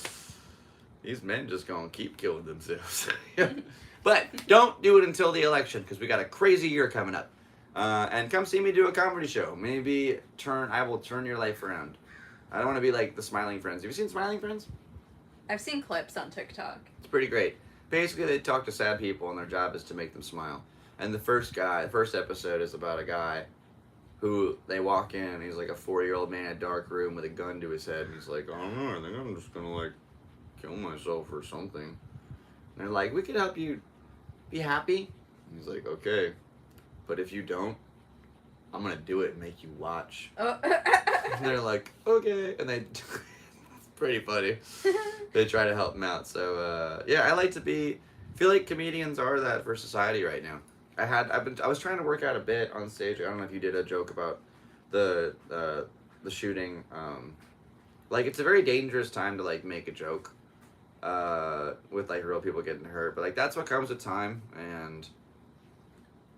These men just gonna keep killing themselves. But don't do it until the election, because we got a crazy year coming up. And come see me do a comedy show. Maybe I will turn your life around. I don't want to be like the Smiling Friends. Have you seen Smiling Friends? I've seen clips on TikTok. It's pretty great. Basically, they talk to sad people, and their job is to make them smile. And the first episode is about a guy who they walk in, and he's like a 4-year-old man in a dark room with a gun to his head, and he's like, I don't know, I think I'm just gonna like kill myself or something. And they're like, we could help you be happy. And he's like, okay, but if you don't, I'm gonna do it and make you watch. Oh. And they're like, okay, and they it's pretty funny. They try to help him out. So yeah, I feel like comedians are that for society right now. I was trying to work out a bit on stage. I don't know if you did a joke about the shooting. Like, it's a very dangerous time to like make a joke with like real people getting hurt, but like that's what comes with time. And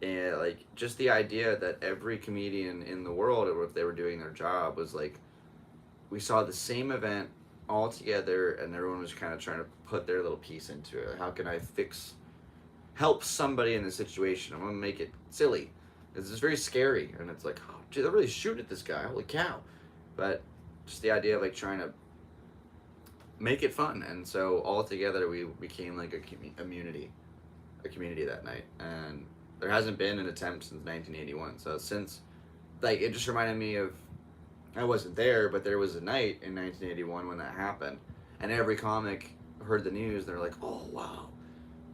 like just the idea that every comedian in the world, or if they were doing their job, was like, we saw the same event all together, and everyone was kind of trying to put their little piece into it. How can I help somebody in this situation? I'm gonna make it silly. It's just very scary, and it's like, oh, gee, they're really shooting at this guy. Holy cow! But just the idea of like trying to make it fun, and so all together we became like a community that night, and there hasn't been an attempt since 1981. So since, like, it just reminded me of, I wasn't there, but there was a night in 1981 when that happened, and every comic heard the news. They're like, oh wow.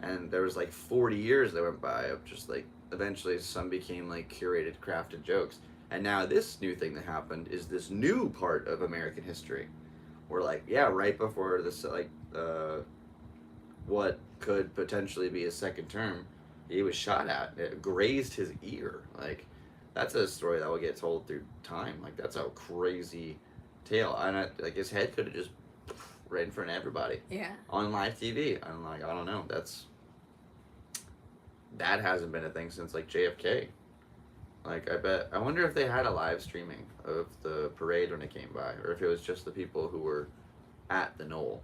And there was like 40 years that went by of just like, eventually some became like curated, crafted jokes. And now this new thing that happened is this new part of American history. Where like, yeah, right before this, like, what could potentially be his second term, he was shot at. It grazed his ear. Like, that's a story that will get told through time. Like, that's a crazy tale. And like, his head could have just right in front of everybody. Yeah. On live TV. I'm like, I don't know. That hasn't been a thing since like JFK. Like, I wonder if they had a live streaming of the parade when it came by, or if it was just the people who were at the knoll.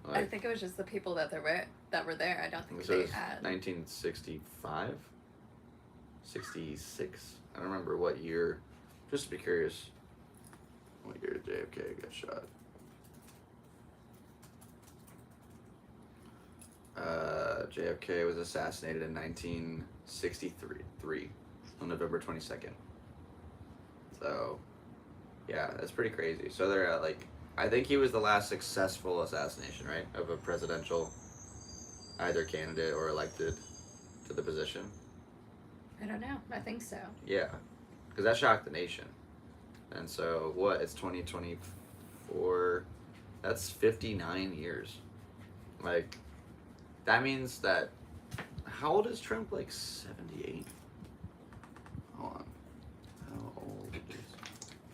Like, I think it was just the people that were there. I don't think so. They It was had 1965, 66. I don't remember what year. Just to be curious, what year JFK got shot. JFK was assassinated in 1963 on November 22nd. So, yeah, that's pretty crazy. So they're at, like, I think he was the last successful assassination, right, of a presidential either candidate or elected to the position. I don't know. I think so. Yeah, because that shocked the nation. And so, it's 2024. That's 59 years. Like, that means that, how old is Trump? Like 78? Hold on. How old is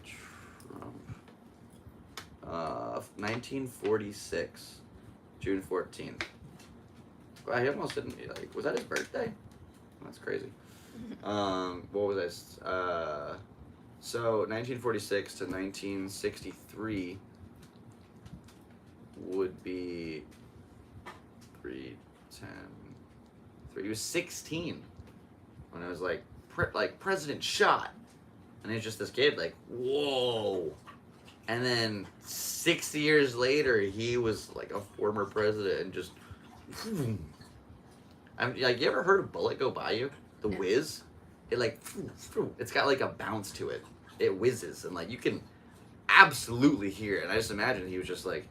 Trump? 1946, June 14th. Wow, he almost didn't, like, was that his birthday? That's crazy. What was this? So 1946 to 1963 would be 3, 10, 3. He was 16 when it was like president shot, and he's just this kid like, whoa. And then 6 years later, he was like a former president, and just, I'm like, you ever heard a bullet go by you? The whiz, it like, it's got like a bounce to it. It whizzes, and like you can absolutely hear it. And I just imagine he was just like,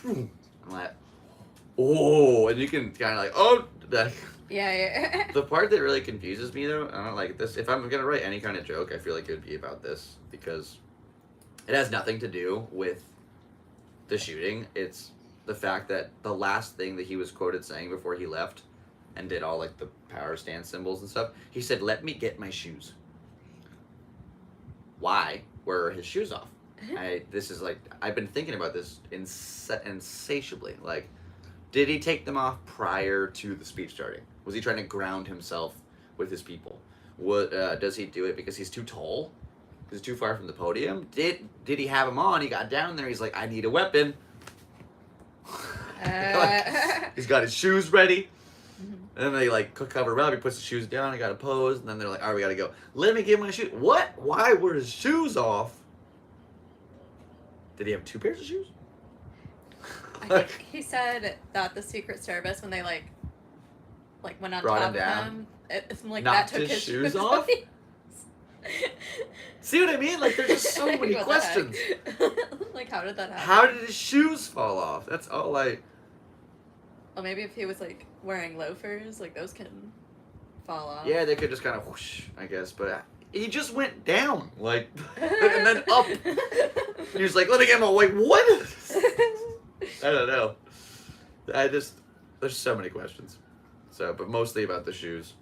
I'm like, oh, and you can kind of like, oh, that. Yeah. The part that really confuses me though, I don't like this. If I'm gonna write any kind of joke, I feel like it would be about this, because it has nothing to do with the shooting. It's the fact that the last thing that he was quoted saying before he left and did all like the power stance symbols and stuff, he said, "Let me get my shoes." Why were his shoes off? This is like, I've been thinking about this insatiably. Like, did he take them off prior to the speech starting? Was he trying to ground himself with his people? What does he do it because he's too tall? He's too far from the podium? Did he have him on? He got down there. He's like, I need a weapon. Like, he's got his shoes ready. And then they like cover up. He puts the shoes down. He got a pose. And then they're like, all right, we got to go. Let me get my shoes. What? Why were his shoes off? Did he have 2 pairs of shoes? I think he said that the Secret Service, when they like went on Brought top him down? of him, it's like Knocked that took his shoes off? See what I mean? Like, there's just so many What the questions. heck? Like, how did that happen? How did his shoes fall off? That's all I... Well, maybe if he was like wearing loafers, like those can fall off. Yeah, they could just kind of whoosh, I guess. But he just went down, like, and then up. He was like, let me get him. Like, what? I don't know. There's so many questions. So, but mostly about the shoes.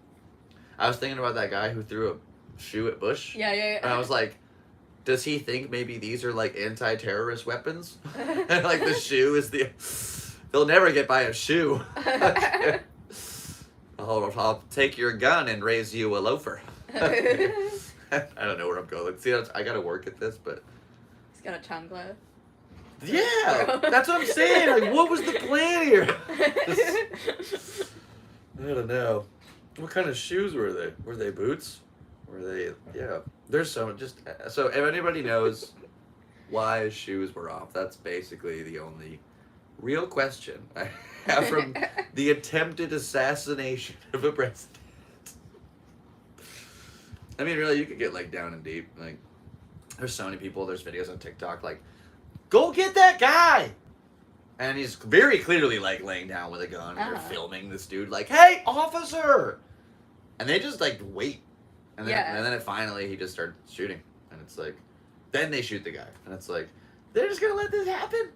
I was thinking about that guy who threw a shoe at Bush. Yeah. And I was like, does he think maybe these are like anti-terrorist weapons? And like the shoe is the... They'll never get by a shoe. I'll take your gun and raise you a loafer. I don't know where I'm going. See, I got to work at this, but... He's got a chancla. Yeah, that's what I'm saying. Like, what was the plan here? I don't know. What kind of shoes were they? Were they boots? Were they... Yeah. There's so if anybody knows why his shoes were off, that's basically the only real question I have from the attempted assassination of a president. I mean, really, you could get, like, down and deep. Like, there's so many people, there's videos on TikTok, like, go get that guy! And he's very clearly, like, laying down with a gun, and they're filming this dude, like, hey, officer! And they just, like, wait. And then it finally, he just started shooting. And it's like, then they shoot the guy. And it's like, they're just gonna let this happen?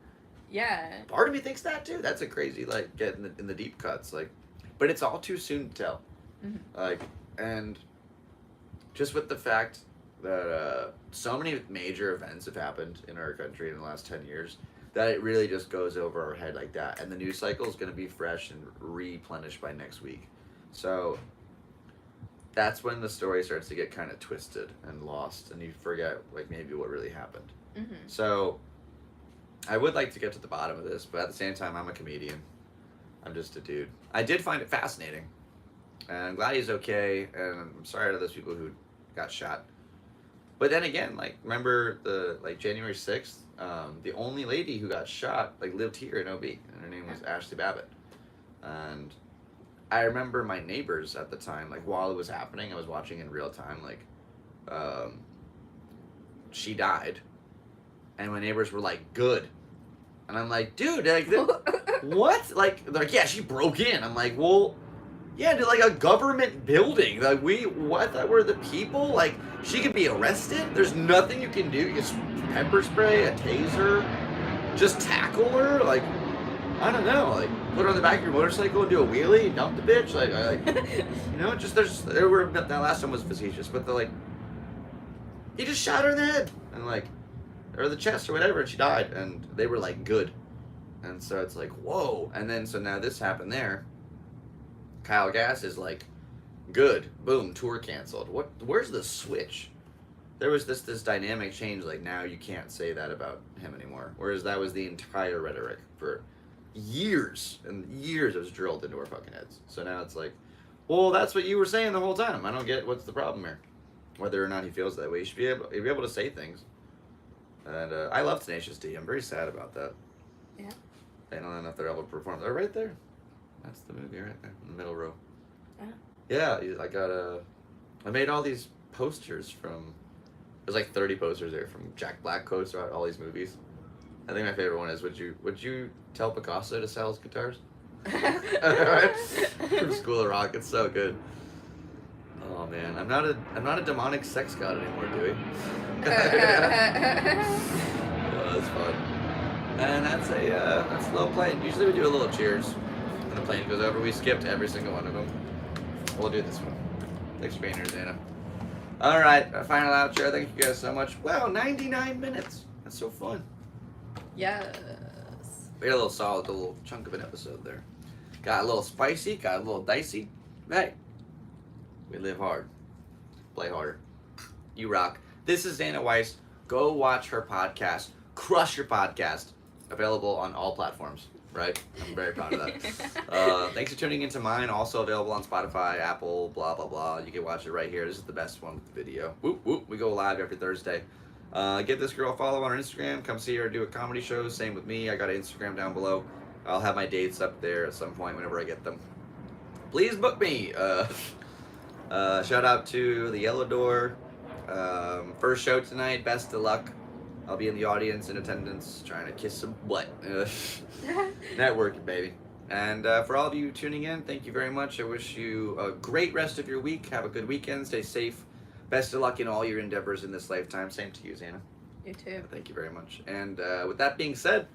Yeah. Part of me thinks that, too. That's a crazy, like, get in the deep cuts. Like, but it's all too soon to tell. Mm-hmm. Like, and just with the fact that so many major events have happened in our country in the last 10 years, that it really just goes over our head like that. And the news cycle is going to be fresh and replenished by next week. So that's when the story starts to get kind of twisted and lost, and you forget, like, maybe what really happened. Mm-hmm. So I would like to get to the bottom of this, but at the same time, I'm a comedian. I'm just a dude. I did find it fascinating, and I'm glad he's okay, and I'm sorry to those people who got shot. But then again, like, remember January 6th, the only lady who got shot, like, lived here in OB, and her name was Ashley Babbitt. And I remember my neighbors at the time, like, while it was happening, I was watching in real time, like, she died, and my neighbors were like, good. And I'm like, dude, like, what? Like, they're like, yeah, she broke in. I'm like, well, yeah, dude, like a government building. Like, what? That were the people? Like, she could be arrested? There's nothing you can do. You just pepper spray, a taser, just tackle her? Like, I don't know. Like, put her on the back of your motorcycle and do a wheelie, dump the bitch? You know, just, that last one was facetious, but he just shot her in the head, and like, or the chest or whatever, and she died, and they were like, good. And so it's like, whoa. And then, so now this happened there. Kyle Gass is like, good, boom, tour canceled. Where's the switch? There was this dynamic change, like, now you can't say that about him anymore. Whereas that was the entire rhetoric for years and years. It was drilled into our fucking heads. So now it's like, well, that's what you were saying the whole time. I don't get what's the problem here. Whether or not he feels that way, you should be able to say things. And I love Tenacious D. I'm very sad about that. Yeah. I don't know if they're able to perform. They're right there. That's the movie right there in the middle row. Oh. Yeah, I made all these posters from, there's like 30 posters there from Jack Black quotes throughout all these movies. I think my favorite one is, would you tell Picasso to sell his guitars? From School of Rock, it's so good. Oh man, I'm not a demonic sex god anymore, do we? Oh, that's fun. And that's a little plane. Usually we do a little cheers when the plane goes over. We skipped every single one of them. We'll do this one. Thanks for being here, Zannah. All right, final outro. Thank you guys so much. Wow, 99 minutes. That's so fun. Yes. We had a little solid, a little chunk of an episode there. Got a little spicy, got a little dicey. Hey, we live hard, play harder. You rock. This is Zannah Weiss. Go watch her podcast, Crush Your Podcast. Available on all platforms, right? I'm very proud of that. Thanks for tuning into mine. Also available on Spotify, Apple, blah, blah, blah. You can watch it right here. This is the best one with the video. Whoop, whoop. We go live every Thursday. Give this girl a follow on her Instagram. Come see her do a comedy show. Same with me. I got an Instagram down below. I'll have my dates up there at some point whenever I get them. Please book me. Shout out to the Yellow Door. First show tonight. Best of luck. I'll be in the audience in attendance trying to kiss some butt. Networking, baby. And for all of you tuning in, thank you very much. I wish you a great rest of your week. Have a good weekend. Stay safe. Best of luck in all your endeavors in this lifetime. Same to you, Zannah. You too. Thank you very much. And with that being said,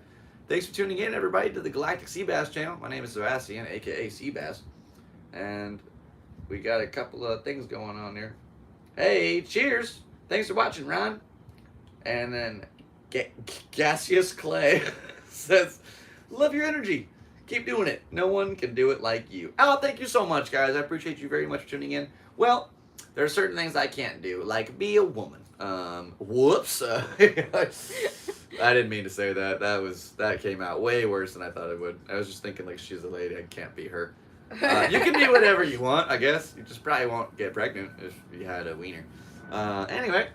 thanks for tuning in, everybody, to the Galactic Seabass channel. My name is Sebastian, a.k.a. Seabass. And we got a couple of things going on here. Hey, cheers. Thanks for watching, Ron. And then Gaseous Clay says, love your energy. Keep doing it. No one can do it like you. Oh, thank you so much, guys. I appreciate you very much for tuning in. Well, there are certain things I can't do, like be a woman. Whoops. I didn't mean to say that. That came out way worse than I thought it would. I was just thinking like she's a lady. I can't be her. You can be whatever you want, I guess. You just probably won't get pregnant if you had a wiener. Anyway,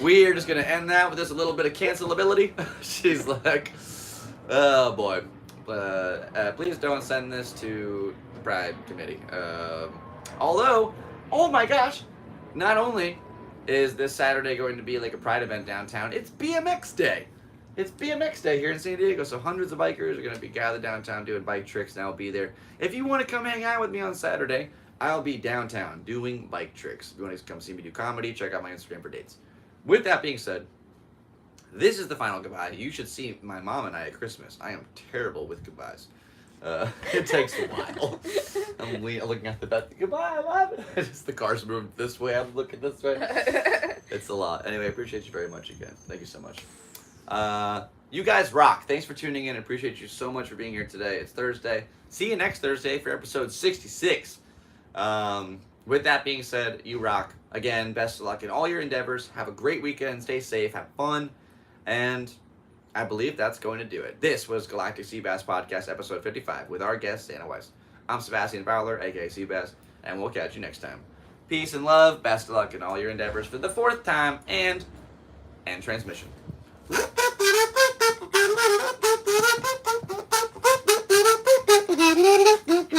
we are just going to end that with just a little bit of cancelability. She's like, oh boy. Please don't send this to the Pride Committee. Although, oh my gosh, not only is this Saturday going to be like a Pride event downtown, it's BMX Day. It's BMX Day here in San Diego, so hundreds of bikers are going to be gathered downtown doing bike tricks, and I'll be there. If you want to come hang out with me on Saturday, I'll be downtown doing bike tricks. If you want to come see me do comedy, check out my Instagram for dates. With that being said, this is the final goodbye. You should see my mom and I at Christmas. I am terrible with goodbyes. It takes a while. I'm looking at the bed. Goodbye, I love it. Just the car's moved this way. I'm looking this way. It's a lot. Anyway, I appreciate you very much again. Thank you so much. You guys rock. Thanks for tuning in. I appreciate you so much for being here today. It's Thursday. See you next Thursday for episode 66. With that being said, you rock. Again, best of luck in all your endeavors. Have a great weekend. Stay safe. Have fun. And I believe that's going to do it. This was Galactic Seabass Podcast, episode 55, with our guest, Zannah Weiss. I'm Sebastian Fowler, a.k.a. Seabass, and we'll catch you next time. Peace and love. Best of luck in all your endeavors for the 4th time and transmission.